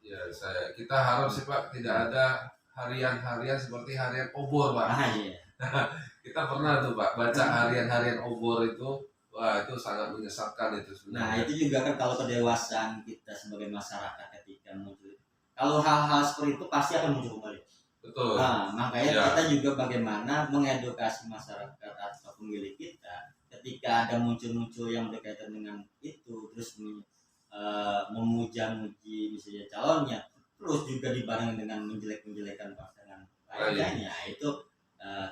ya kita harap sih Pak tidak ada harian seperti harian obor Pak. Kita pernah tuh Pak baca harian obor itu, wah itu sangat menyesatkan itu sebenarnya. Nah itu juga kan kalau kedewasaan kita sebagai masyarakat ketika muncul, kalau hal-hal seperti itu pasti akan muncul kembali. Betul. Nah makanya kita juga bagaimana mengedukasi masyarakat atau pemilih kita ketika ada muncul yang berkaitan dengan itu, terus memuja-muji misalnya calonnya, terus juga dibarengi dengan menjelek-menjelekan pasangan lainnya, itu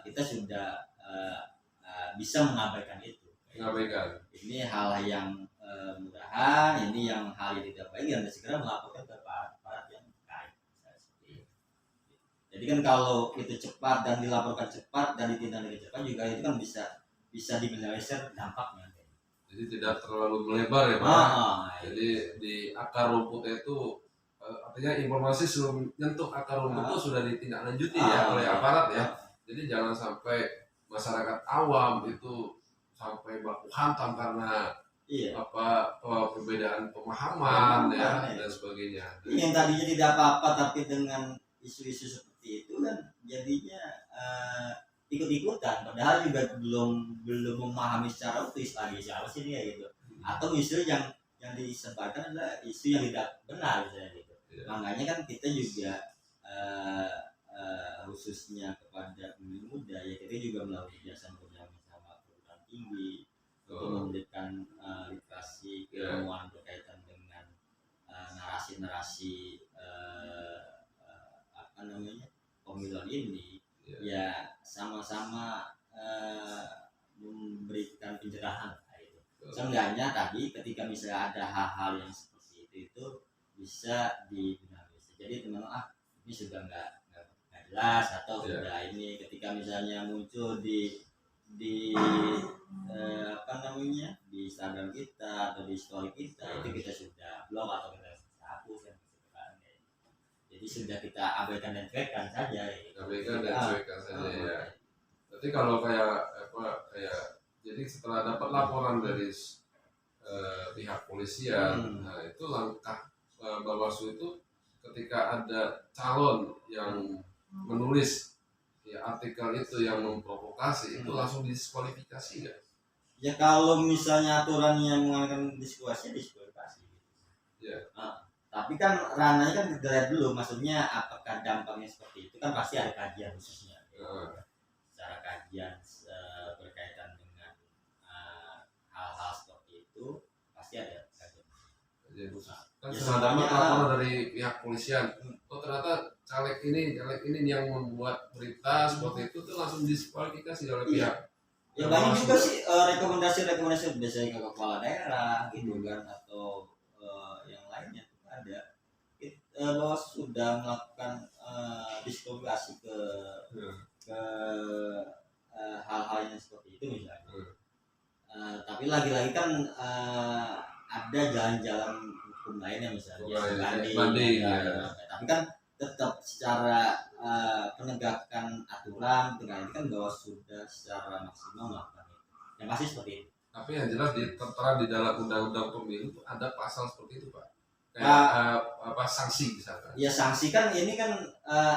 kita sudah bisa mengabaikan itu. Ini hal yang mudahan, ini yang hal yang tidak baik, dan segera melaporkan ke aparat yang terkait. Jadi kan kalau itu cepat dan dilaporkan cepat dan ditindak dengan cepat juga itu kan bisa diminimalisir dampaknya. Jadi tidak terlalu melebar ya Pak. Jadi di akar rumputnya itu artinya informasi sebelum nyentuh akar rumput itu sudah ditindaklanjuti ya oleh aparat ya. Jadi jangan sampai masyarakat awam itu sampai baku hantam karena perbedaan pemahaman ya dan sebagainya. Yang tadinya tidak apa-apa tapi dengan isu-isu seperti itu kan jadinya ikut-ikutan, padahal juga belum memahami secara utuh lagi siapa sih dia gitu, atau isu yang disebarkan adalah isu yang tidak benar misalnya gitu. Makanya kan kita juga khususnya kepada pemilih muda ya, kita juga melakukan kerjasama sama perguruan tinggi untuk memberikan literasi keilmuan berkaitan dengan narasi-narasi pemilihan ini. Ya sama-sama memberikan pencerahan gitu. Seenggaknya tadi ketika misalnya ada hal-hal yang seperti itu bisa diminimalisir. Jadi teman-teman ini sudah nggak jelas atau Iya. sudah ini ketika misalnya muncul di apa namanya di Instagram kita atau di story kita itu kita sudah blok atau kita hapus kan gitu kan. Jadi sudah kita abaikan dan cuekkan saja gitu. Abaikan dan cuekkan saja ya. Berarti kalau kayak jadi setelah dapat laporan dari pihak polisian, nah itu langkah Bawaslu itu ketika ada calon yang menulis ya artikel itu yang memprovokasi itu langsung diskualifikasi nggak? Ya kalau misalnya aturan yang mengatakan diskualifikasi gitu. Ya. Tapi kan ranahnya kan kita lihat dulu, maksudnya apakah dampaknya seperti itu kan pasti ada kajian khususnya. Secara kajian berkaitan dengan hal-hal seperti itu pasti ada kajian. Kan sudah dapat laporan dari pihak polisian. Oh ternyata caleg ini yang membuat berita seperti itu tuh langsung diskualifikasi oleh pihak. Ya banyak juga sih rekomendasi biasanya ke kepala daerah gitu kan atau yang lainnya ada. Bahwa sudah melakukan diskualifikasi ke hal-hal yang seperti itu misalnya. Tapi lagi-lagi kan ada jalan-jalan hukum lainnya misalnya banding ya. Tapi kan tetap secara penegakan aturan dengan ini kan bahwa sudah secara maksimal melakukan itu. Yang pasti seperti itu. Tapi yang jelas tertera di dalam undang-undang pemilu itu ada pasal seperti itu Pak. Kayak sanksi misalkan. Ya sanksi kan ini kan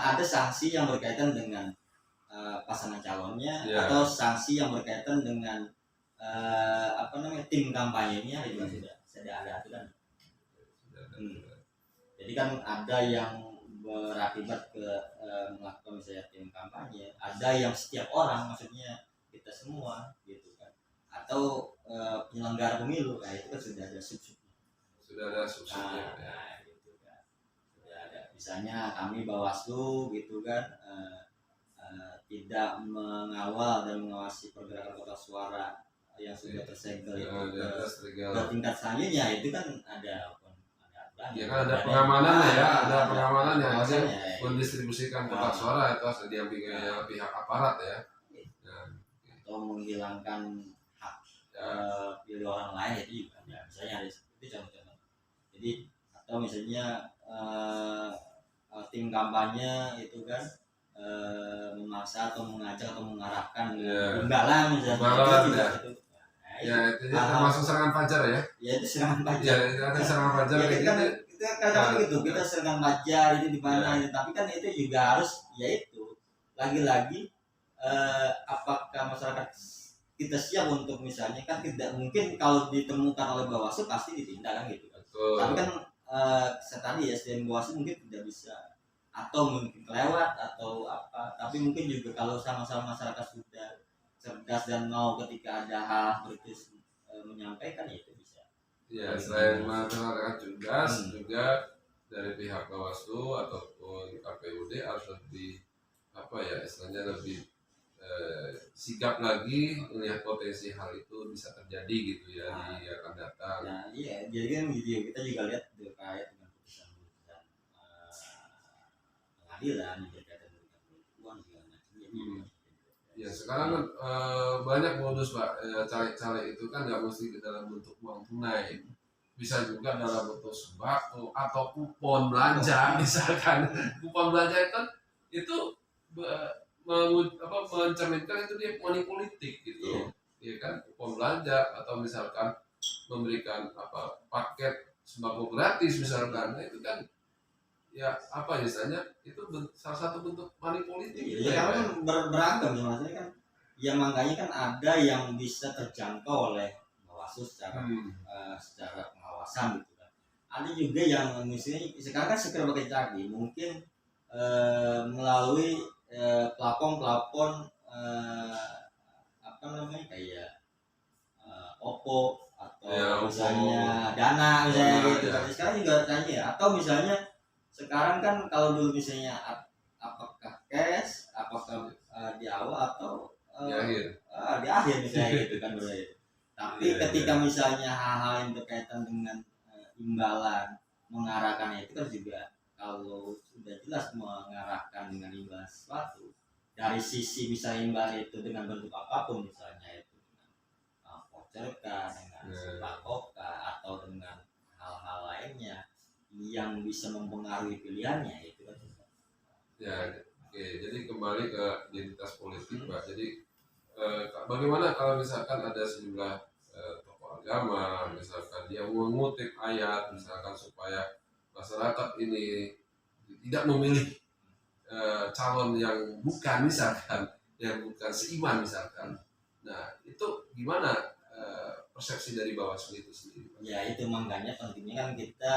ada sanksi yang berkaitan dengan pasangan calonnya atau sanksi yang berkaitan dengan tim kampanyenya itu sudah ada aturan. Jadi kan ada yang berakibat ke melakukan misalnya tim kampanye, ada yang setiap orang maksudnya kita semua gitu kan, atau penyelenggara pemilu, nah itu kan sudah ada subsidi. Sudah ada subsidinya. Gitu kan. Sudah ada. Misalnya kami Bawaslu gitu kan tidak mengawal dan mengawasi pergerakan kotak suara yang sudah tersegel itu ke tingkat selanjutnya itu kan ada ya kan ada pengamanan ada pengamanan yang harusnya mendistribusikan kotak suara itu harus diambil pihak aparat ya. Atau menghilangkan hak pilih orang lain itu juga ya, misalnya ada itu contoh-contoh. Jadi atau misalnya tim kampanye itu kan memaksa atau mengajak atau mengarahkan imbalan misalnya itu itu termasuk serangan fajar ya? Ya itu serangan fajar. Ya itu ada serangan fajar ya, kita kadang gitu kita serangan fajar itu di mana tapi kan itu juga harus yaitu lagi-lagi apakah masyarakat kita siap untuk misalnya kan tidak mungkin kalau ditemukan oleh Bawaslu pasti ditindak kan gitu. Tapi kan tadi ya SDM Bawaslu mungkin tidak bisa atau mungkin kelewat atau apa, tapi mungkin juga kalau sama-sama masyarakat sudah cerdas dan mau ketika ada hal kritis menyampaikan ya itu bisa. Ya selain masyarakat cerdas juga dari pihak Bawaslu ataupun KPUD harus lebih istilahnya lebih sigap lagi melihat potensi hal itu bisa terjadi gitu ya di akan datang. Nah iya jadi kan gitu kita juga lihat terkait dengan putusan pengadilan berkaitan dengan uang segala macam. Ya sekarang kan banyak modus Pak, caleg-caleg itu kan nggak mesti dalam bentuk uang tunai, bisa juga dalam bentuk sembako atau kupon belanja misalkan. Kupon belanja itu mencerminkan itu dia money politik gitu, ya kan kupon belanja atau misalkan memberikan paket sembako gratis misalkan, nah, itu kan ya misalnya itu salah satu bentuk money politik ya karena beragam ya maksudnya kan ya makanya kan ada yang bisa terjangkau oleh Bawaslu secara pengawasan gitu kan, ada juga yang misalnya sekarang kan segera pakai tadi mungkin melalui plafon kayak Oppo atau misalnya Dana misalnya gitu kan. Sekarang juga tanya ya atau misalnya sekarang kan kalau dulu misalnya apakah cash, apakah di awal atau di akhir misalnya gitu kan berarti. Tapi ketika misalnya hal-hal yang berkaitan dengan imbalan mengarahkan itu kan juga kalau sudah jelas mengarahkan dengan imbalan sesuatu dari sisi misalnya imbalan itu dengan bentuk apapun, misalnya itu dengan voucher kah, dengan sembako kah, atau dengan hal-hal lainnya yang bisa mempengaruhi pilihannya, itu kan Ya, oke. Jadi kembali ke identitas politik, Pak. Jadi bagaimana kalau misalkan ada sejumlah tokoh agama, misalkan dia mengutip ayat, misalkan supaya masyarakat ini tidak memilih calon yang bukan, misalkan yang bukan seiman, misalkan. Nah, itu gimana persepsi dari Bawaslu itu sendiri, Pak? ya itu makanya pentingnya kan kita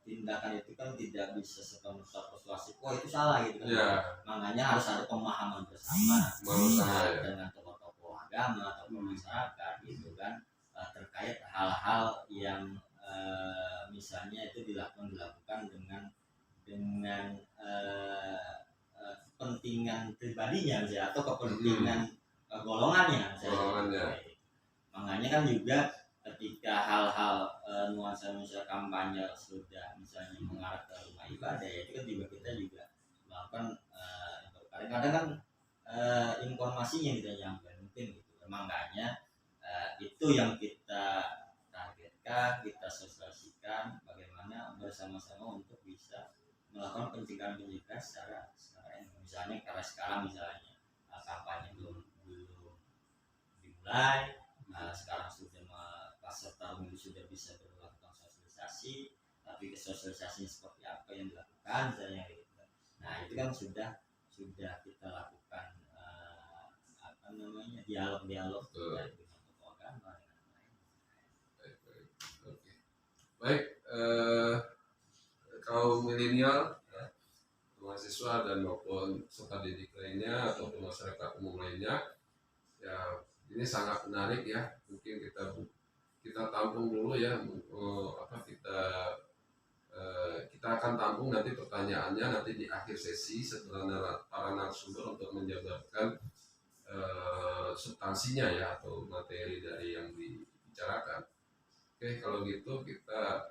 tindakan itu kan tidak bisa serta-merta persuasif, oh itu salah gitu kan. Ya, Makanya harus ada pemahaman bersama ya. dengan tokoh-tokoh agama, tokoh masyarakat gitu kan, terkait hal-hal yang misalnya itu dilakukan dengan kepentingan pribadinya misalnya, atau kepentingan golongannya misalnya. Makanya kan juga ketika hal-hal nuansa kampanye sudah misalnya mengarah ke rumah ibadah, ya itu kan juga kita juga melakukan kadang-kadang kan informasinya tidak nyampe mungkin gitu. Makanya itu yang kita targetkan, kita sosialisasikan bagaimana bersama-sama untuk bisa melakukan pencegahan secara misalnya karena sekarang misalnya kampanye belum dimulai, sekarang sudah peserta pemilu sudah bisa melakukan sosialisasi, tapi sosialisasinya seperti apa yang dilakukan misalnya gitu. Nah itu kan sudah kita lakukan dialog dengan tokoh agama dengan lain. Baik, kaum milenial, mahasiswa dan maupun peserta didik lainnya ataupun masyarakat umum lainnya, ya ini sangat menarik ya. Mungkin kita tampung dulu ya, kita akan tampung nanti pertanyaannya nanti di akhir sesi setelah para narasumber untuk menjabarkan substansinya ya, atau materi dari yang dibicarakan. Oke, kalau gitu kita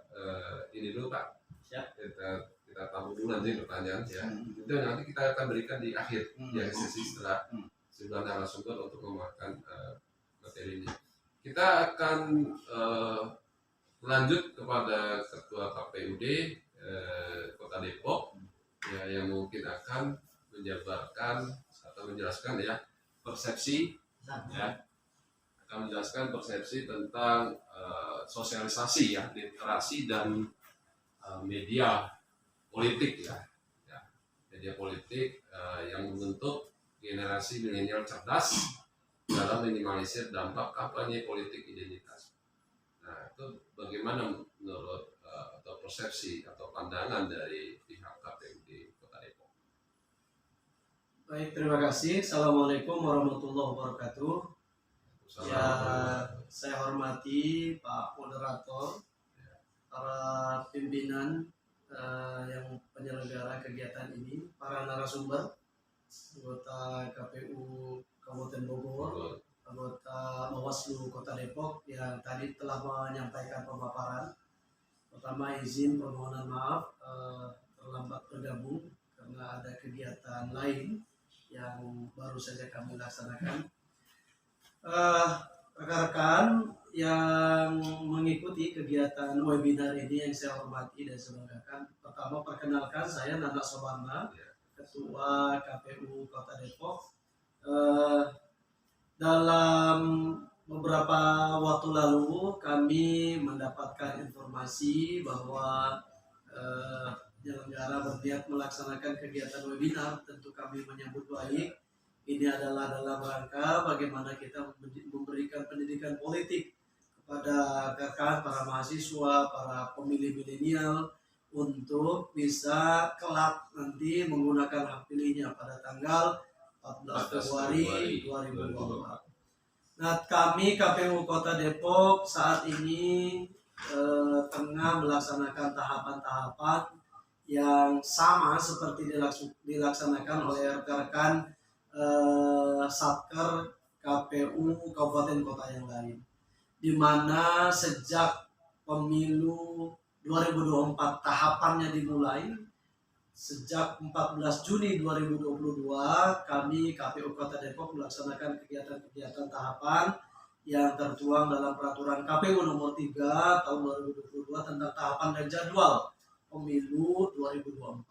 ini dulu Pak. Siap. Kita tampung dulu nanti pertanyaan ya. Itu nanti kita akan berikan di akhir sesi setelah narasumber untuk memakan materinya. Kita akan lanjut kepada Ketua KPUD Kota Depok ya, yang mungkin akan menjabarkan atau menjelaskan ya persepsi ya, akan menjelaskan persepsi tentang sosialisasi ya, literasi dan media politik ya, media politik yang membentuk generasi milenial cerdas dalam minimalisir dampak kampanye politik identitas. Nah, itu bagaimana menurut atau persepsi atau pandangan dari pihak KPUD Kota Depok? Baik, terima kasih. Assalamualaikum warahmatullahi wabarakatuh. Ya, saya hormati Pak Moderator, para pimpinan yang penyelenggara kegiatan ini, para narasumber, anggota KPU Kabupaten Bogor, anggota Bawaslu Kota Depok yang tadi telah menyampaikan pemaparan. Pertama, izin permohonan maaf terlambat bergabung karena ada kegiatan lain yang baru saja kami laksanakan. Rekan-rekan yang mengikuti kegiatan webinar ini yang saya hormati dan saya banggakan, pertama perkenalkan, saya Nana Sobarna, Ketua KPU Kota Depok. Dalam beberapa waktu lalu kami mendapatkan informasi bahwa penyelenggara berniat melaksanakan kegiatan webinar. Tentu kami menyambut baik. Ini adalah dalam rangka bagaimana kita memberikan pendidikan politik kepada rekan, para mahasiswa, para pemilih milenial untuk bisa kelak nanti menggunakan hak pilihnya pada tanggal 14 Februari 2024. Nah, kami KPU Kota Depok saat ini tengah melaksanakan tahapan-tahapan yang sama seperti dilaksanakan oleh rekan-rekan Satker KPU Kabupaten Kota yang lain, di mana sejak pemilu 2024. Tahapannya dimulai sejak 14 Juni 2022 kami KPU Kota Depok melaksanakan kegiatan-kegiatan tahapan yang tertuang dalam peraturan KPU nomor 3 tahun 2022 tentang tahapan dan jadwal pemilu 2024.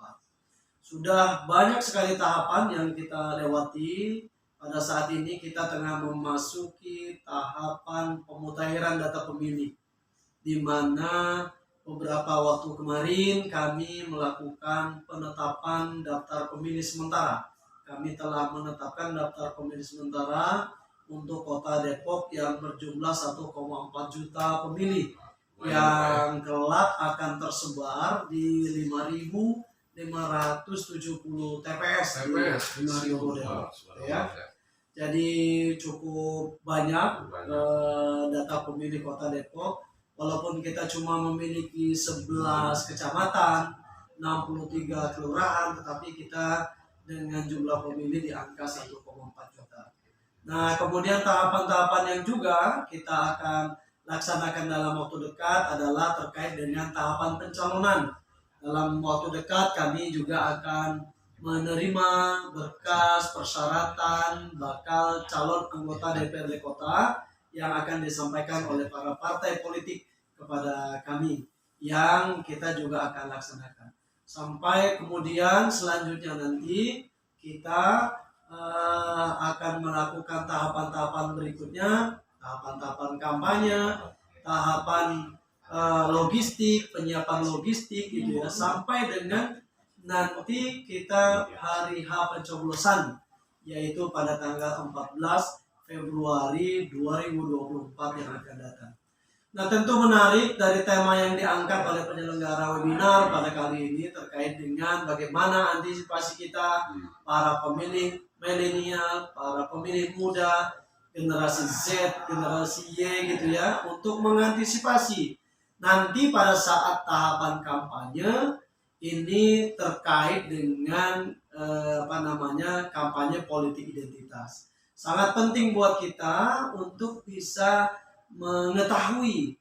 Sudah banyak sekali tahapan yang kita lewati. Pada saat ini kita tengah memasuki tahapan pemutahiran data pemilih, di mana beberapa waktu kemarin kami melakukan penetapan daftar pemilih sementara. Kami telah menetapkan daftar pemilih sementara untuk Kota Depok yang berjumlah 1,4 juta pemilih yang kelak akan tersebar di 5.570 TPS di seluruh Depok. Ya. Jadi cukup banyak data pemilih Kota Depok. Walaupun kita cuma memiliki 11 kecamatan, 63 kelurahan, tetapi kita dengan jumlah pemilih di angka 1,4 juta. Nah, kemudian tahapan-tahapan yang juga kita akan laksanakan dalam waktu dekat adalah terkait dengan tahapan pencalonan. Dalam waktu dekat kami juga akan menerima berkas persyaratan bakal calon anggota DPRD Kota yang akan disampaikan oleh para partai politik kepada kami, yang kita juga akan laksanakan. Sampai kemudian selanjutnya nanti kita akan melakukan tahapan-tahapan berikutnya, tahapan-tahapan kampanye, tahapan logistik, penyiapan logistik gitu ya, sampai dengan nanti kita hari H pencoblosan, yaitu pada tanggal 14 Februari 2024 yang akan datang. Nah, tentu menarik dari tema yang diangkat oleh penyelenggara webinar pada kali ini terkait dengan bagaimana antisipasi kita, para pemilih milenial, para pemilih muda, generasi Z, generasi Y gitu ya, untuk mengantisipasi nanti pada saat tahapan kampanye ini terkait dengan kampanye politik identitas. Sangat penting buat kita untuk bisa mengetahui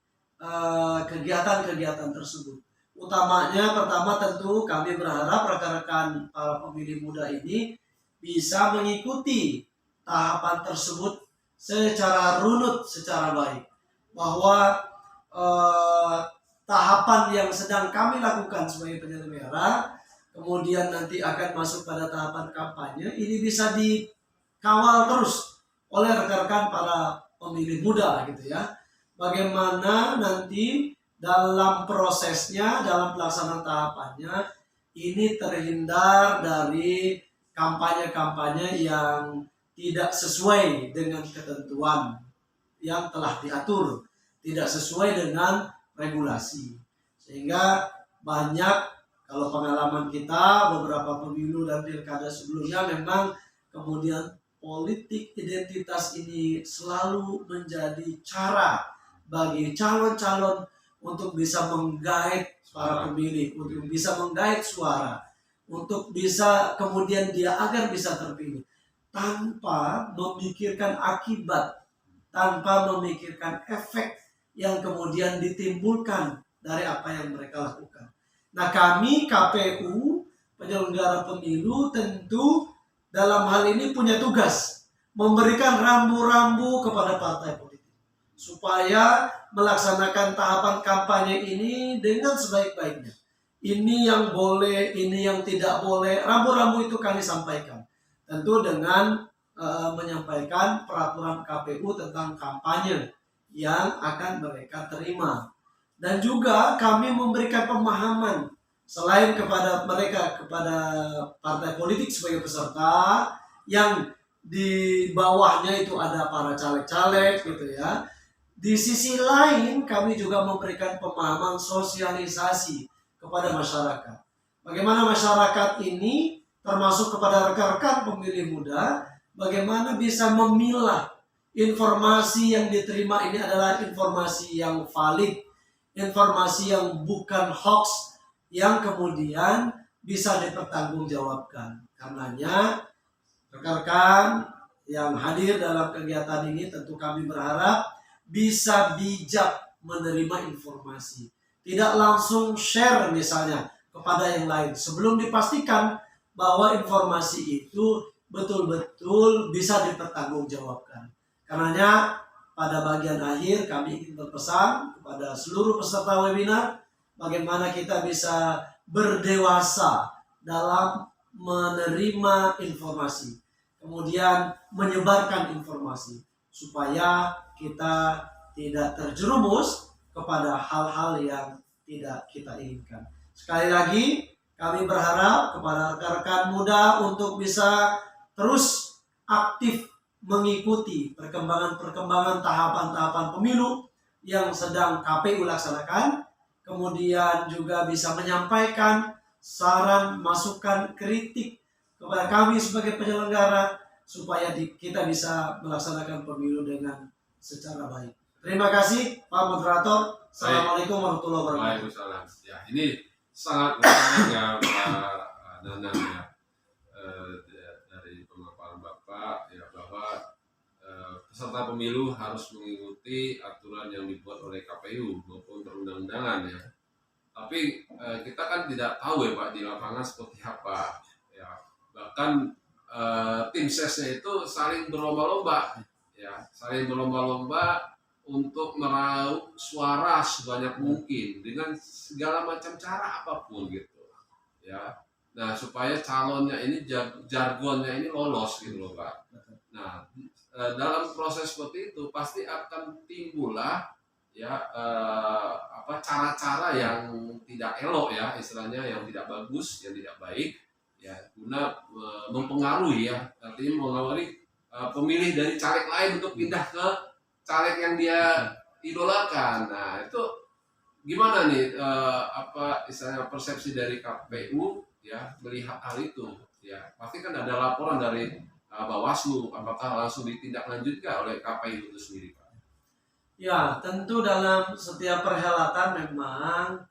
kegiatan-kegiatan tersebut. Utamanya pertama tentu kami berharap rekan-rekan para pemilih muda ini bisa mengikuti tahapan tersebut secara runut, secara baik. Bahwa tahapan yang sedang kami lakukan sebagai penyelenggara, kemudian nanti akan masuk pada tahapan kampanye, ini bisa dikawal terus oleh rekan-rekan para pemilih muda gitu ya. Bagaimana nanti dalam prosesnya, dalam pelaksanaan tahapannya, ini terhindar dari kampanye-kampanye yang tidak sesuai dengan ketentuan yang telah diatur, tidak sesuai dengan regulasi. Sehingga banyak, kalau pengalaman kita beberapa pemilu dan pilkada sebelumnya, memang kemudian politik identitas ini selalu menjadi cara bagi calon-calon untuk bisa menggait para pemilih, untuk bisa menggait suara, untuk bisa kemudian dia agar bisa terpilih tanpa memikirkan akibat, tanpa memikirkan efek yang kemudian ditimbulkan dari apa yang mereka lakukan. Nah, kami KPU penyelenggara pemilu tentu dalam hal ini punya tugas memberikan rambu-rambu kepada partai politik supaya melaksanakan tahapan kampanye ini dengan sebaik-baiknya. Ini yang boleh, ini yang tidak boleh. Rambu-rambu itu kami sampaikan. Tentu dengan menyampaikan peraturan KPU tentang kampanye yang akan mereka terima. Dan juga kami memberikan pemahaman selain kepada mereka, kepada partai politik sebagai peserta, yang di bawahnya itu ada para caleg-caleg gitu ya. Di sisi lain kami juga memberikan pemahaman sosialisasi kepada masyarakat. Bagaimana masyarakat ini termasuk kepada rekan-rekan pemilih muda, bagaimana bisa memilah informasi yang diterima ini adalah informasi yang valid, informasi yang bukan hoax, yang kemudian bisa dipertanggungjawabkan. Karenanya rekan-rekan yang hadir dalam kegiatan ini tentu kami berharap bisa bijak menerima informasi, tidak langsung share misalnya kepada yang lain sebelum dipastikan bahwa informasi itu betul-betul bisa dipertanggungjawabkan. Karenanya pada bagian akhir kami ingin berpesan kepada seluruh peserta webinar bagaimana kita bisa berdewasa dalam menerima informasi, kemudian menyebarkan informasi supaya kita tidak terjerumus kepada hal-hal yang tidak kita inginkan. Sekali lagi kami berharap kepada rekan-rekan muda untuk bisa terus aktif mengikuti perkembangan tahapan-tahapan pemilu yang sedang KPU laksanakan, kemudian juga bisa menyampaikan saran, masukan, kritik kepada kami sebagai penyelenggara supaya kita bisa melaksanakan pemilu dengan secara baik. Terima kasih Pak Moderator. Assalamualaikum warahmatullahi wabarakatuh. Waalaikumsalam. Ya, ini sangat menarik ya Pak Nanang ya, dari pemaparan Bapak ya, bahwa peserta pemilu harus mengikuti aturan yang dibuat oleh KPU maupun perundang-undangan ya. Tapi kita kan tidak tahu ya Pak di lapangan seperti apa ya. Bahkan tim sesnya itu saling berlomba-lomba ya, saling berlomba-lomba untuk meraup suara sebanyak mungkin dengan segala macam cara apapun gitu ya. Nah supaya calonnya ini jargonnya ini lolos gitu loh Pak. Nah dalam proses seperti itu pasti akan timbullah ya cara-cara yang tidak elok ya, istilahnya yang tidak bagus, yang tidak baik ya, guna mempengaruhi ya, artinya mempengaruhi pemilih dari caleg lain untuk pindah ke caleg yang dia idolakan. Nah itu gimana nih istilahnya persepsi dari KPU ya melihat hal itu ya, pasti kan ada laporan dari Bawaslu, apakah langsung ditindaklanjutkan oleh KPU itu sendiri Pak? Ya, tentu dalam setiap perhelatan memang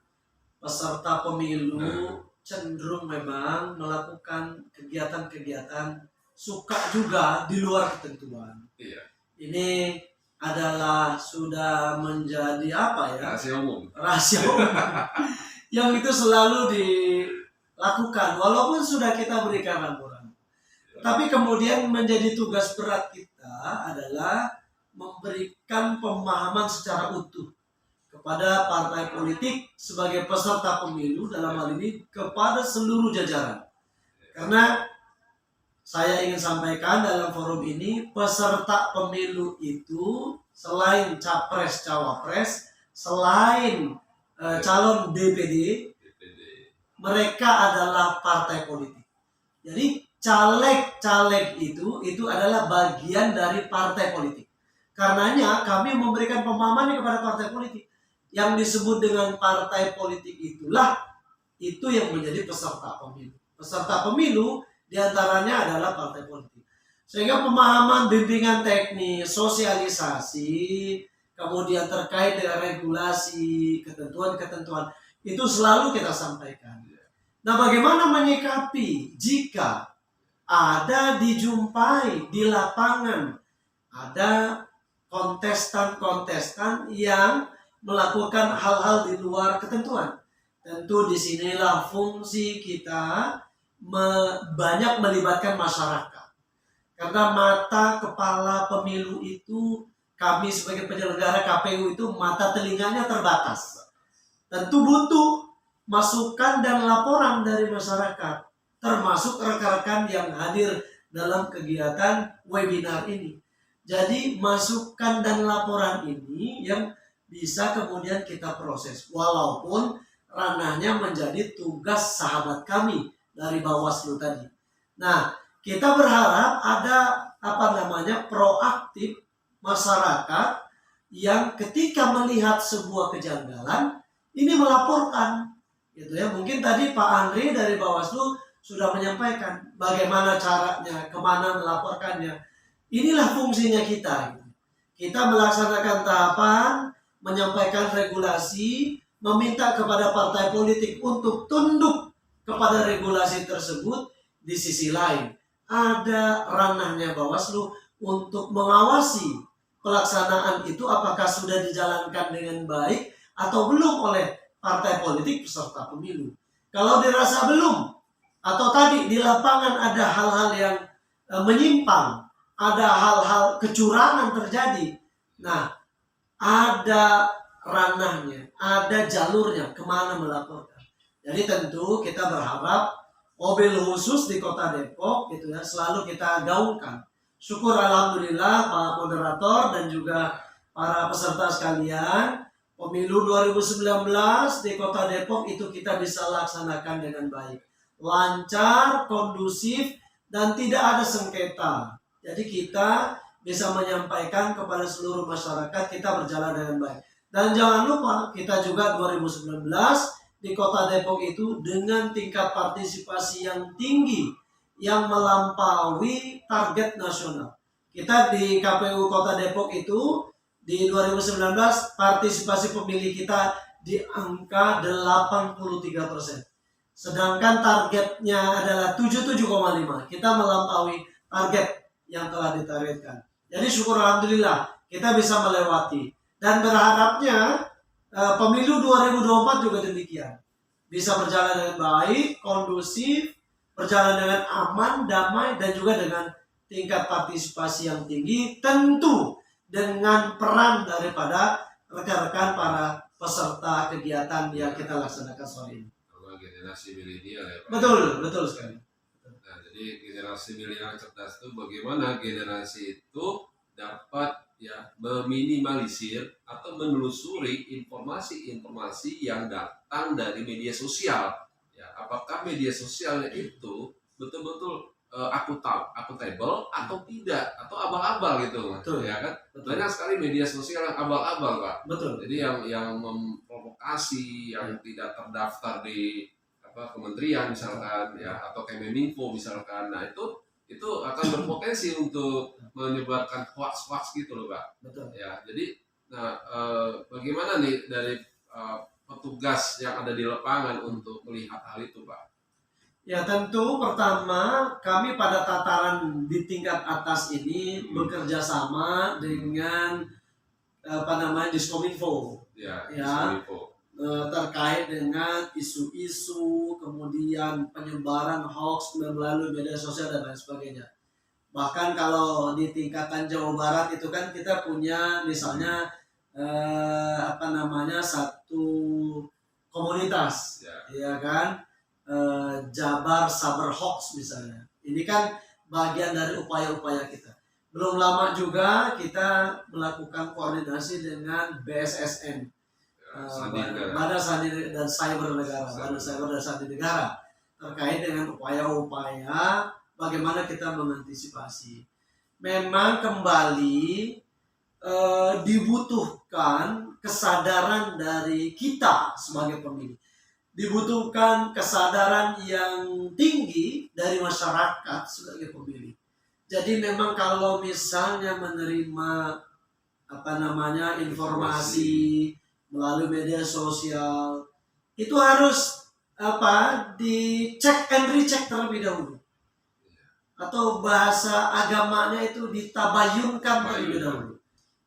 peserta pemilu cenderung memang melakukan kegiatan-kegiatan suka juga di luar ketentuan. Iya. Ini adalah sudah menjadi apa ya? Rahasia umum. Yang itu selalu dilakukan walaupun sudah kita berikan rambu-rambu. Tapi kemudian menjadi tugas berat kita adalah memberikan pemahaman secara utuh kepada partai politik sebagai peserta pemilu, dalam hal ini kepada seluruh jajaran. Karena saya ingin sampaikan dalam forum ini, peserta pemilu itu selain capres cawapres, selain calon DPD, mereka adalah partai politik. Jadi caleg-caleg itu adalah bagian dari partai politik. Karenanya kami memberikan pemahaman kepada partai politik. Yang disebut dengan partai politik itulah itu yang menjadi peserta pemilu. Peserta pemilu diantaranya adalah partai politik. Sehingga pemahaman, bimbingan teknis, sosialisasi, kemudian terkait dengan regulasi, ketentuan-ketentuan, itu selalu kita sampaikan. Nah, bagaimana menyikapi jika ada dijumpai di lapangan ada kontestan-kontestan yang melakukan hal-hal di luar ketentuan? Tentu disinilah fungsi kita banyak melibatkan masyarakat. Karena mata kepala pemilu itu, kami sebagai penyelenggara KPU itu mata telinganya terbatas. Tentu butuh masukan dan laporan dari masyarakat, termasuk rekan-rekan yang hadir dalam kegiatan webinar ini. Jadi masukan dan laporan ini yang bisa kemudian kita proses, walaupun ranahnya menjadi tugas sahabat kami dari Bawaslu tadi. Nah, kita berharap ada proaktif masyarakat yang ketika melihat sebuah kejanggalan ini melaporkan, gitu ya. Mungkin tadi Pak Andri dari Bawaslu sudah menyampaikan bagaimana caranya, kemana melaporkannya. Inilah fungsinya kita. Kita melaksanakan tahapan, menyampaikan regulasi, meminta kepada partai politik untuk tunduk kepada regulasi tersebut. Di sisi lain, ada ranahnya Bawaslu untuk mengawasi pelaksanaan itu apakah sudah dijalankan dengan baik atau belum oleh partai politik peserta pemilu. Kalau dirasa belum, atau tadi di lapangan ada hal-hal yang menyimpang, ada hal-hal kecurangan terjadi, nah ada ranahnya, ada jalurnya kemana melaporkan. Jadi tentu kita berharap mobil khusus di Kota Depok gitu ya selalu kita gaungkan. Syukur alhamdulillah Pak Moderator dan juga para peserta sekalian, pemilu 2019 di Kota Depok itu kita bisa laksanakan dengan baik, lancar, kondusif, dan tidak ada sengketa. Jadi kita bisa menyampaikan kepada seluruh masyarakat kita berjalan dengan baik. Dan jangan lupa kita juga 2019 di Kota Depok itu dengan tingkat partisipasi yang tinggi yang melampaui target nasional. Kita di KPU Kota Depok itu di 2019 partisipasi pemilih kita di angka 83%. Sedangkan targetnya adalah 77,5. Kita melampaui target yang telah ditargetkan. Jadi syukur alhamdulillah kita bisa melewati. Dan berharapnya pemilu 2024 juga demikian. Bisa berjalan dengan baik, kondusif, berjalan dengan aman, damai, dan juga dengan tingkat partisipasi yang tinggi. Tentu dengan peran daripada rekan-rekan para peserta kegiatan yang kita laksanakan sore ini. Generasi milenial ya Pak. Betul sekali. Nah, jadi generasi milenial cerdas itu bagaimana generasi itu dapat ya meminimalisir atau menelusuri informasi-informasi yang datang dari media sosial. Ya, apakah media sosialnya itu betul-betul akuntabel atau tidak, atau abal-abal gitu, Betul. ya kan? Betul. Banyak sekali media sosial yang abal-abal Pak. Betul. Jadi yang memprovokasi, yang tidak terdaftar di kementerian misalkan ya, atau Kemeninfo misalkan. Nah itu akan berpotensi untuk menyebarkan hoax gitu loh Pak. Betul. Ya, jadi bagaimana nih dari petugas yang ada di lapangan untuk melihat hal itu Pak? Ya tentu pertama kami pada tataran di tingkat atas ini bekerja sama dengan Diskominfo. Ya. Diskominfo. Terkait dengan isu-isu, kemudian penyebaran hoax melalui media sosial dan lain sebagainya. Bahkan kalau di tingkatan Jawa Barat itu kan kita punya misalnya satu komunitas, ya kan, Jabar Saber Hoax misalnya. Ini kan bagian dari upaya-upaya kita. Belum lama juga kita melakukan koordinasi dengan BSSN. Badan Sandi dan Cyber Negara, Badan Cyber dan Sandi Negara, terkait dengan upaya-upaya bagaimana kita mengantisipasi. Memang kembali dibutuhkan kesadaran dari kita sebagai pemilih, dibutuhkan kesadaran yang tinggi dari masyarakat sebagai pemilih. Jadi memang kalau misalnya menerima informasi melalui media sosial itu harus dicek and recheck terlebih dahulu, atau bahasa agamanya itu ditabayunkan terlebih dahulu.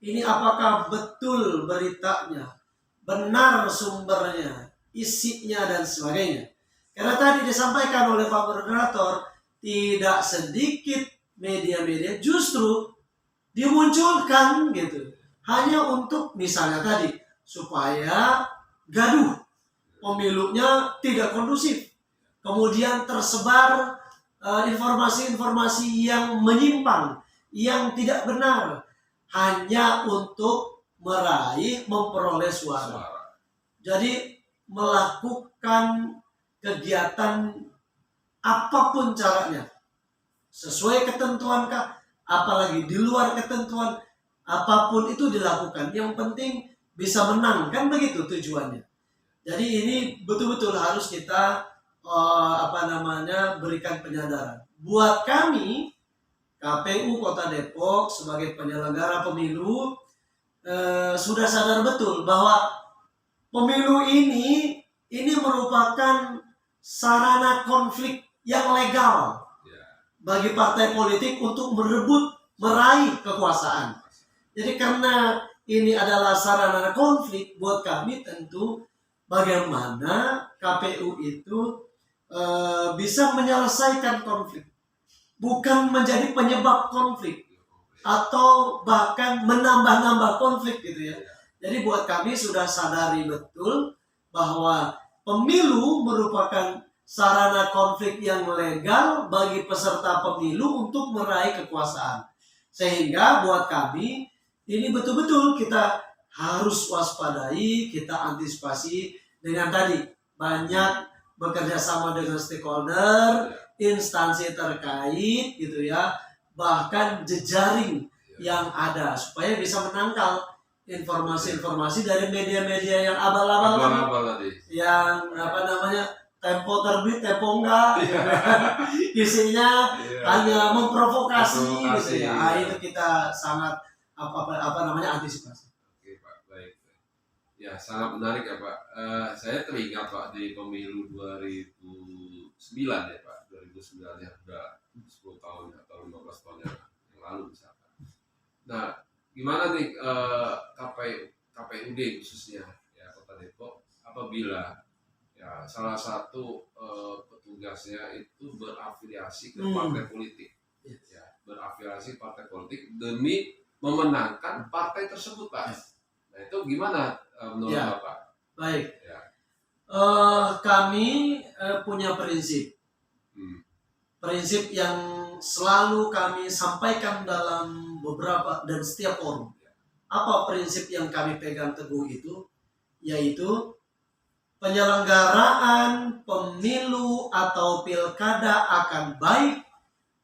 Ini apakah betul beritanya, benar sumbernya, isinya dan sebagainya. Karena tadi disampaikan oleh Pak Moderator, tidak sedikit media-media justru dimunculkan gitu hanya untuk misalnya tadi supaya gaduh, pemilunya tidak kondusif, kemudian tersebar informasi-informasi yang menyimpang, yang tidak benar, hanya untuk memperoleh suara. Jadi melakukan kegiatan apapun caranya, sesuai ketentuan kah, apalagi di luar ketentuan, apapun itu dilakukan. Yang penting bisa menang, kan begitu tujuannya. Jadi ini betul-betul harus kita berikan penyadaran. Buat kami KPU Kota Depok sebagai penyelenggara pemilu sudah sadar betul bahwa pemilu ini merupakan sarana konflik yang legal bagi partai politik untuk meraih kekuasaan. Jadi karena ini adalah sarana konflik, buat kami tentu bagaimana KPU itu bisa menyelesaikan konflik, bukan menjadi penyebab konflik atau bahkan menambah-nambah konflik gitu ya. Jadi buat kami sudah sadari betul bahwa pemilu merupakan sarana konflik yang legal bagi peserta pemilu untuk meraih kekuasaan. Sehingga buat kami ini betul-betul kita harus waspadai, kita antisipasi dengan tadi banyak bekerja sama dengan stakeholder, instansi terkait gitu ya, bahkan jejaring yang ada supaya bisa menangkal informasi-informasi dari media-media yang abal-abal tadi. yang tempo terbit, tempo enggak, isinya hanya memprovokasi gitu ya. Itu kita sangat antisipasi. Oke Pak, baik. Ya sangat menarik ya Pak. Saya teringat Pak di pemilu 2009 ya Pak, 2009 ya udah 10 tahun atau 15 tahun yang lalu misalkan. Nah, gimana nih KPUD khususnya ya Kota Depok apabila ya salah satu petugasnya itu berafiliasi ke partai politik, ya berafiliasi partai politik demi memenangkan partai tersebut Pak. Nah itu gimana menurut Bapak? Baik. Ya. Kami punya prinsip yang selalu kami sampaikan dalam beberapa dan setiap forum. Apa prinsip yang kami pegang teguh itu? Yaitu penyelenggaraan pemilu atau pilkada akan baik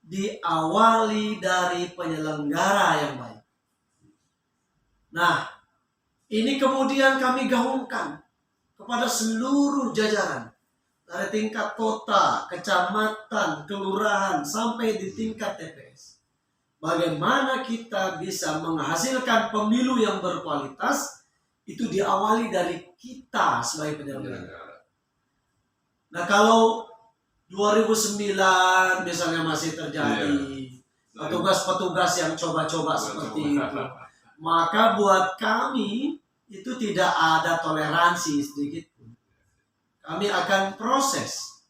diawali dari penyelenggara yang baik. Nah, ini kemudian kami gaungkan kepada seluruh jajaran dari tingkat kota, kecamatan, kelurahan sampai di tingkat TPS. Bagaimana kita bisa menghasilkan pemilu yang berkualitas itu diawali dari kita sebagai penyelenggara. Nah, kalau 2009 misalnya masih terjadi petugas-petugas yang coba-coba seperti itu, maka buat kami itu tidak ada toleransi sedikit pun. Kami akan proses.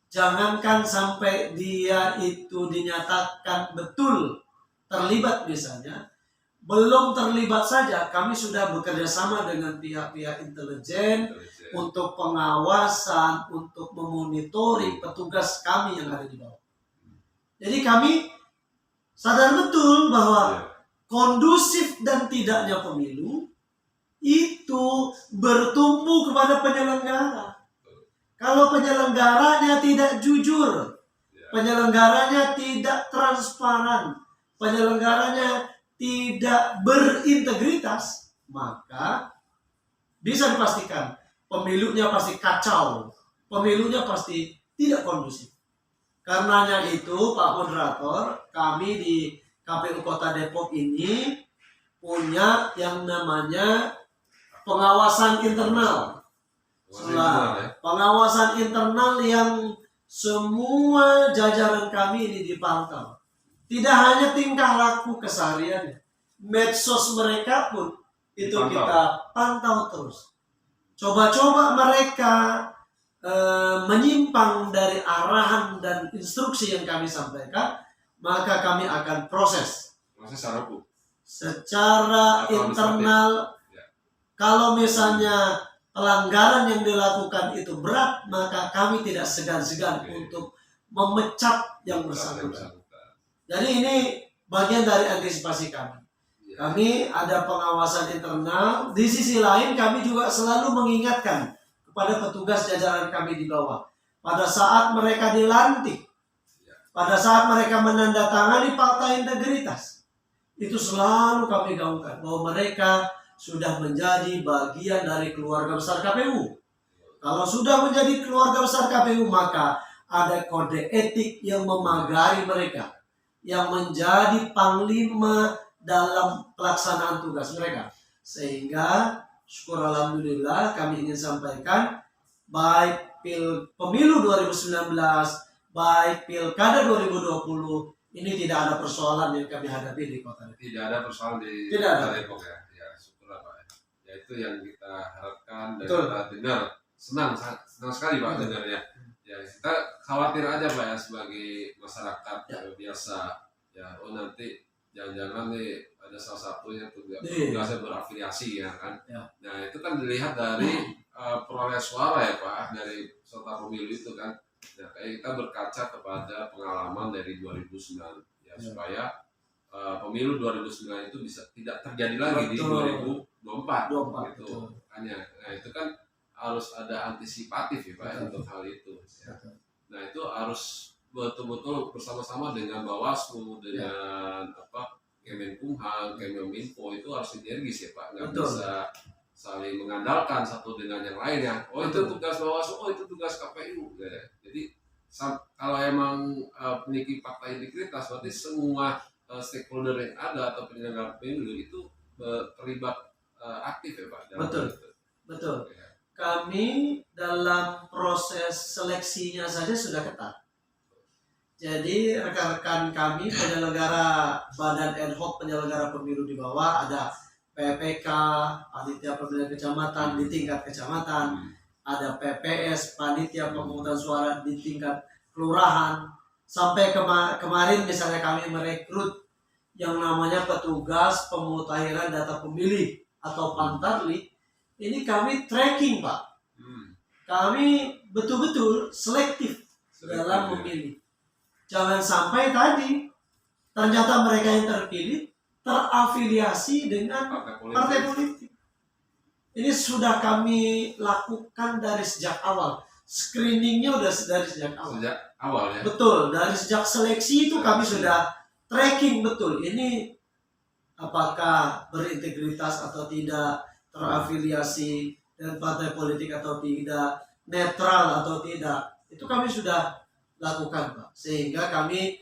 Jangankan sampai dia itu dinyatakan betul terlibat misalnya, belum terlibat saja kami sudah bekerja sama dengan pihak-pihak intelijen untuk pengawasan, untuk memonitoring petugas kami yang ada di bawah. Jadi kami sadar betul bahwa kondusif dan tidaknya pemilu itu bertumbuh kepada penyelenggara. Kalau penyelenggaranya tidak jujur, penyelenggaranya tidak transparan, penyelenggaranya tidak berintegritas, maka bisa dipastikan pemilunya pasti kacau, pemilunya pasti tidak kondusif. Karenanya itu Pak Moderator, kami di KPU Kota Depok ini punya yang namanya pengawasan internal. Pengawasan internal yang semua jajaran kami ini dipantau. Tidak hanya tingkah laku kesehariannya, medsos mereka pun itu kita pantau terus. Coba-coba mereka menyimpang dari arahan dan instruksi yang kami sampaikan, maka kami akan proses secara internal. Kalau misalnya pelanggaran yang dilakukan itu berat, maka kami tidak segan-segan untuk memecat yang bersangkutan. Jadi ini bagian dari antisipasi kami. Kami ada pengawasan internal. Di sisi lain kami juga selalu mengingatkan kepada petugas jajaran kami di bawah. Pada saat mereka dilantik, pada saat mereka menandatangani fakta integritas, itu selalu kami gaungkan bahwa mereka sudah menjadi bagian dari keluarga besar KPU. Kalau sudah menjadi keluarga besar KPU, maka ada kode etik yang memagari mereka, yang menjadi panglima dalam pelaksanaan tugas mereka. Sehingga syukur alhamdulillah kami ingin sampaikan, baik pemilu 2019, baik pilkada 2020, ini tidak ada persoalan yang kami hadapi di Kota Depok. Tidak ada persoalan di Kota Depok ya. Ya syukurlah Pak. Ya itu yang kita harapkan dan kita dengar senang sekali Pak dengarnya. Ya kita khawatir aja Pak ya sebagai masyarakat biasa ya, oh nanti jangan-jangan nih ada salah satunya tugasnya berafiliasi ya kan. Nah itu kan dilihat dari peroleh suara ya Pak dari peserta pemilu itu kan. Nah kayak kita berkaca kepada pengalaman dari 2009 ya supaya pemilu 2009 itu bisa tidak terjadi lagi di 2024 gitu. Hanya, nah itu kan harus ada antisipatif ya Pak untuk hal itu. Ya. Nah itu harus betul-betul bersama-sama dengan Bawaslu, dengan Kemenkumham, Kemeninfo itu harus sinergis ya Pak. Nggak bisa saling mengandalkan satu dengan yang lain ya. Oh itu tugas Bawaslu, oh itu tugas KPU. Ya. Jadi kalau emang memiliki fakta integritas, berarti semua stakeholder yang ada atau penyelenggara pemilu itu terlibat aktif ya Pak. Betul. Ya. Kami dalam proses seleksinya saja sudah ketat. Jadi rekan-rekan kami penyelenggara Badan Ad Hoc penyelenggara pemilu di bawah ada PPK, Panitia Pemilihan Kecamatan di tingkat kecamatan, ada PPS, Panitia Pemungutan Suara di tingkat kelurahan. Sampai kemarin misalnya kami merekrut yang namanya petugas pemutahiran data pemilih atau Pantarli, ini kami tracking Pak. Kami betul-betul selektif dalam memilih. Jangan sampai tadi ternyata mereka yang terpilih terafiliasi dengan partai politik. Ini sudah kami lakukan dari sejak awal. Screeningnya udah dari sejak awal. Sejak awal ya. Betul, dari sejak seleksi itu kami sudah tracking betul. Ini apakah berintegritas atau tidak, terafiliasi dengan partai politik atau tidak, netral atau tidak. Itu kami sudah lakukan Pak. Sehingga kami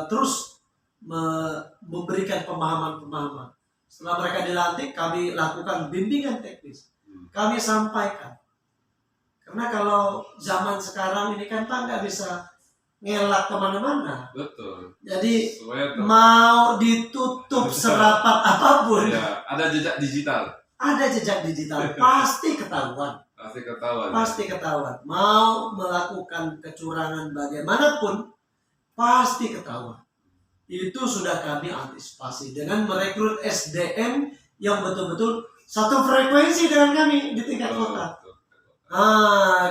terus memberikan pemahaman-pemahaman. Setelah mereka dilantik, kami lakukan bimbingan teknis. Kami sampaikan. Karena kalau zaman sekarang ini kan Pak nggak bisa ngelak kemana-mana. Betul. Jadi mau ditutup serapat apapun. Ya, ada jejak digital. Ada jejak digital, pasti ketahuan. Pasti ketahuan. Mau melakukan kecurangan bagaimanapun, pasti ketahuan. Itu sudah kami antisipasi dengan merekrut SDM yang betul-betul satu frekuensi dengan kami di tingkat kota.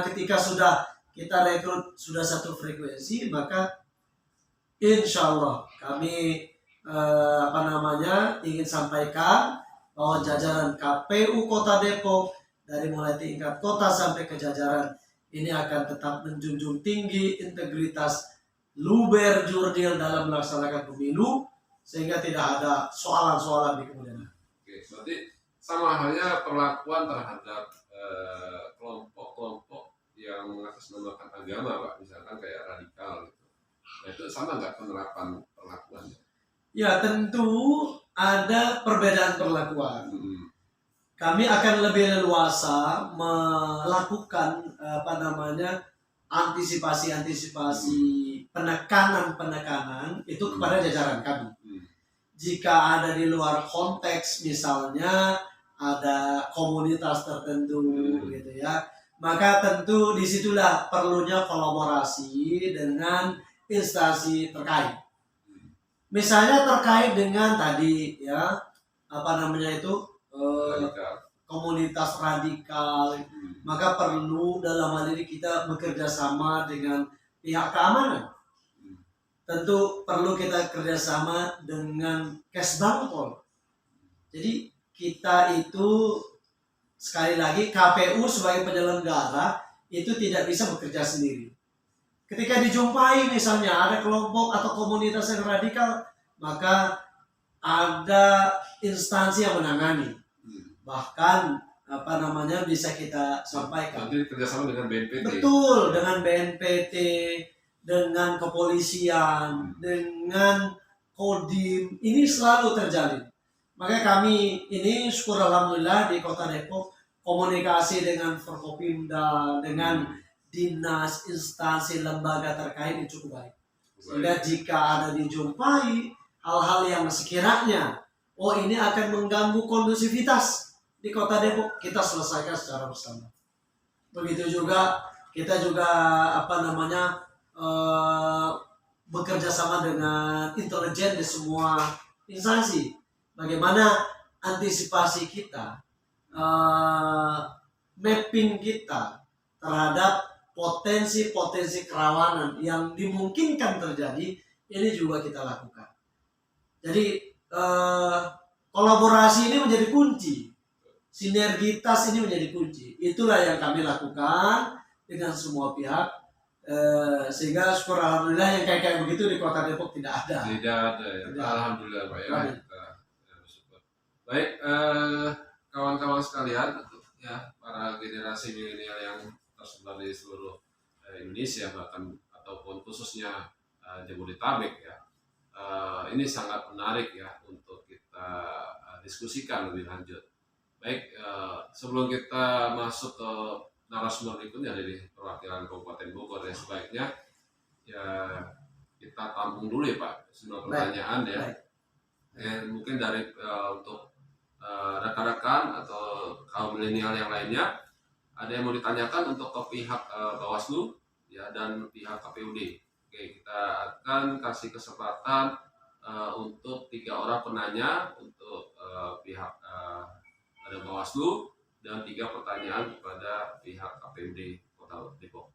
Ketika sudah kita rekrut sudah satu frekuensi, maka insya Allah kami ingin sampaikan bahwa jajaran KPU Kota Depok dari mulai tingkat kota sampai ke jajaran ini akan tetap menjunjung tinggi integritas, luber jurdil dalam melaksanakan pemilu sehingga tidak ada soalan-soalan di kemudian hari. Oke, berarti sama halnya perlakuan terhadap kelompok-kelompok yang mengatasnamakan agama Pak, misalkan kayak radikal gitu. Nah itu sama nggak penerapan perlakuannya? Ya tentu ada perbedaan perlakuan. Kami akan lebih leluasa melakukan antisipasi penekanan itu kepada jajaran kami. Jika ada di luar konteks, misalnya ada komunitas tertentu gitu ya, maka tentu disitulah perlunya kolaborasi dengan instansi terkait. Misalnya terkait dengan tadi ya komunitas radikal, maka perlu dalam hal ini kita bekerja sama dengan pihak keamanan. Tentu perlu kita kerjasama dengan Kesbangpol. Jadi kita itu sekali lagi KPU sebagai penyelenggara itu tidak bisa bekerja sendiri. Ketika dijumpai misalnya ada kelompok atau komunitas yang radikal, maka ada instansi yang menangani. Bahkan bisa kita sampaikan. Nanti kerjasama dengan BNPT. Betul, dengan BNPT, dengan kepolisian, dengan Kodim, ini selalu terjalin. Maka kami ini syukur alhamdulillah di Kota Depok komunikasi dengan Forkopimda, dengan dinas, instansi, lembaga terkait itu cukup baik. Sehingga jika ada dijumpai hal-hal yang sekiranya ini akan mengganggu kondusivitas di Kota Depok kita selesaikan secara bersama. Begitu juga kita juga apa namanya eh, bekerja sama dengan intelijen di semua instansi. Bagaimana antisipasi kita, eh, mapping kita terhadap potensi-potensi kerawanan yang dimungkinkan terjadi, ini juga kita lakukan. Jadi kolaborasi ini menjadi kunci, sinergitas ini menjadi kunci. Itulah yang kami lakukan dengan semua pihak, sehingga syukur alhamdulillah yang kayak begitu di Kota Depok tidak ada. Tidak ada ya. Tidak. Alhamdulillah Pak ya. Baik. Kita, ya, bersyukur. Baik, kawan-kawan sekalian, ya para generasi milenial yang tersebar di seluruh Indonesia bahkan ataupun khususnya Jabodetabek ya. Ini sangat menarik ya untuk kita diskusikan lebih lanjut. Baik, sebelum kita masuk ke narasumber berikutnya dari perwakilan Kabupaten Bogor ya, sebaiknya ya kita tampung dulu ya Pak semua pertanyaan ya. Mungkin dari untuk rekan-rekan atau kaum milenial yang lainnya, ada yang mau ditanyakan untuk ke pihak Bawaslu ya dan pihak KPUD. Oke, kita akan kasih kesempatan untuk 3 orang penanya untuk pihak ada Bawaslu dan 3 pertanyaan kepada pihak KPUD Kota Depok.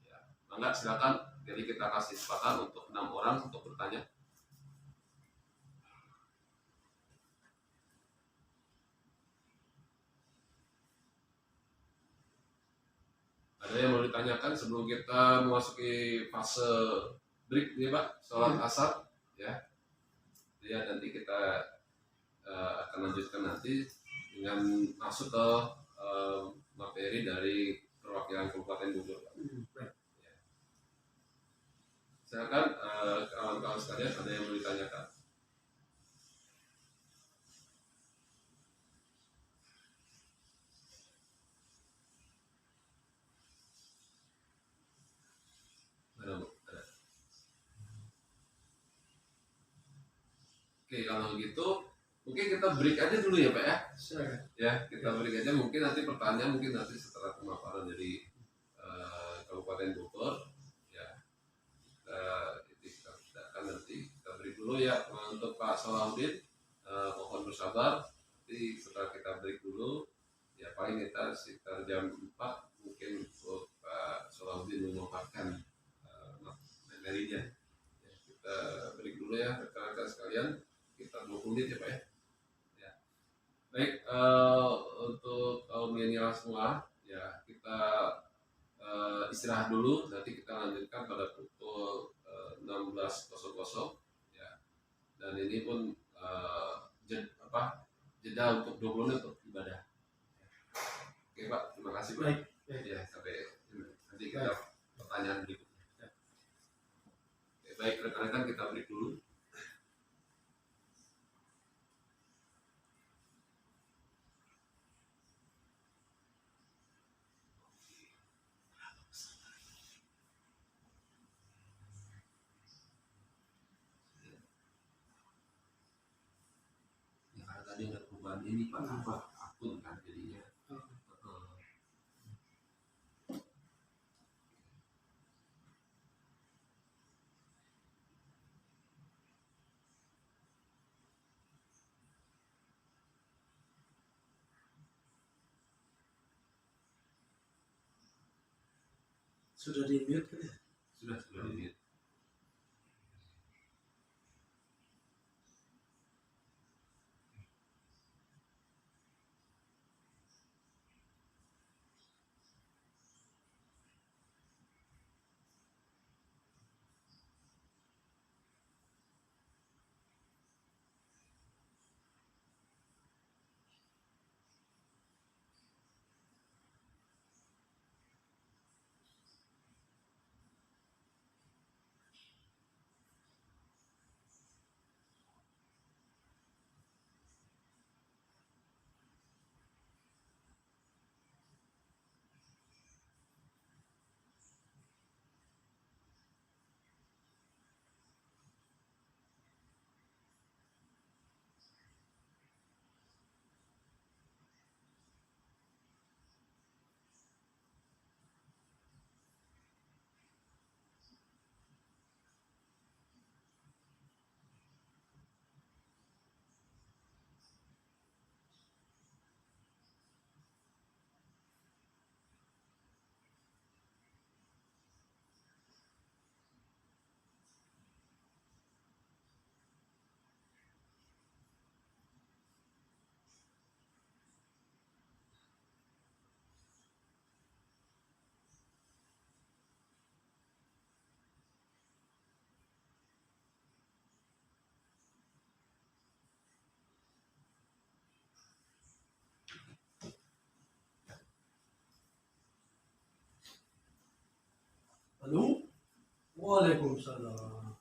Ya, mangga silakan. Jadi kita kasih kesempatan untuk 6 orang untuk bertanya. Ada yang mau ditanyakan sebelum kita memasuki fase break nih Pak, sholat asar ya. Ya nanti kita akan lanjutkan nanti dengan masuk ke materi dari perwakilan Kabupaten Bogor. Ya. Silakan kawan-kawan sekalian, ada yang mau ditanyakan. Oke, kalau gitu mungkin kita break aja dulu ya Pak ya. Ya, kita break aja, mungkin nanti pertanyaan mungkin nanti setelah pemaparan dari Kabupaten Bogor ya. Kita akan nanti kita break dulu ya untuk Pak Salahuddin, mohon bersabar. Nanti setelah kita break dulu ya paling kita sekitar jam 4 mungkin untuk Pak Salahuddin memaparkan materinya. Ya, kita break dulu ya rekan-rekan sekalian. Kita 20 menit ya Pak ya. Ya. Baik, untuk kaum milenial semua ya kita istirahat dulu, nanti kita lanjutkan pada pukul 16.00 ya. Dan ini pun jeda untuk 20 menit untuk ibadah. Oke Pak, terima kasih Pak. Baik. Ya, sampai nanti kita pertanyaan berikutnya. Oke, baik rekan-rekan, kita break dulu. Tadi ada perubahan ini Pak, apa akun kan jadinya. Sudah di mute kan ya? Sudah di mute. Waalaikumsalam.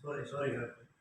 Sorry, Kak.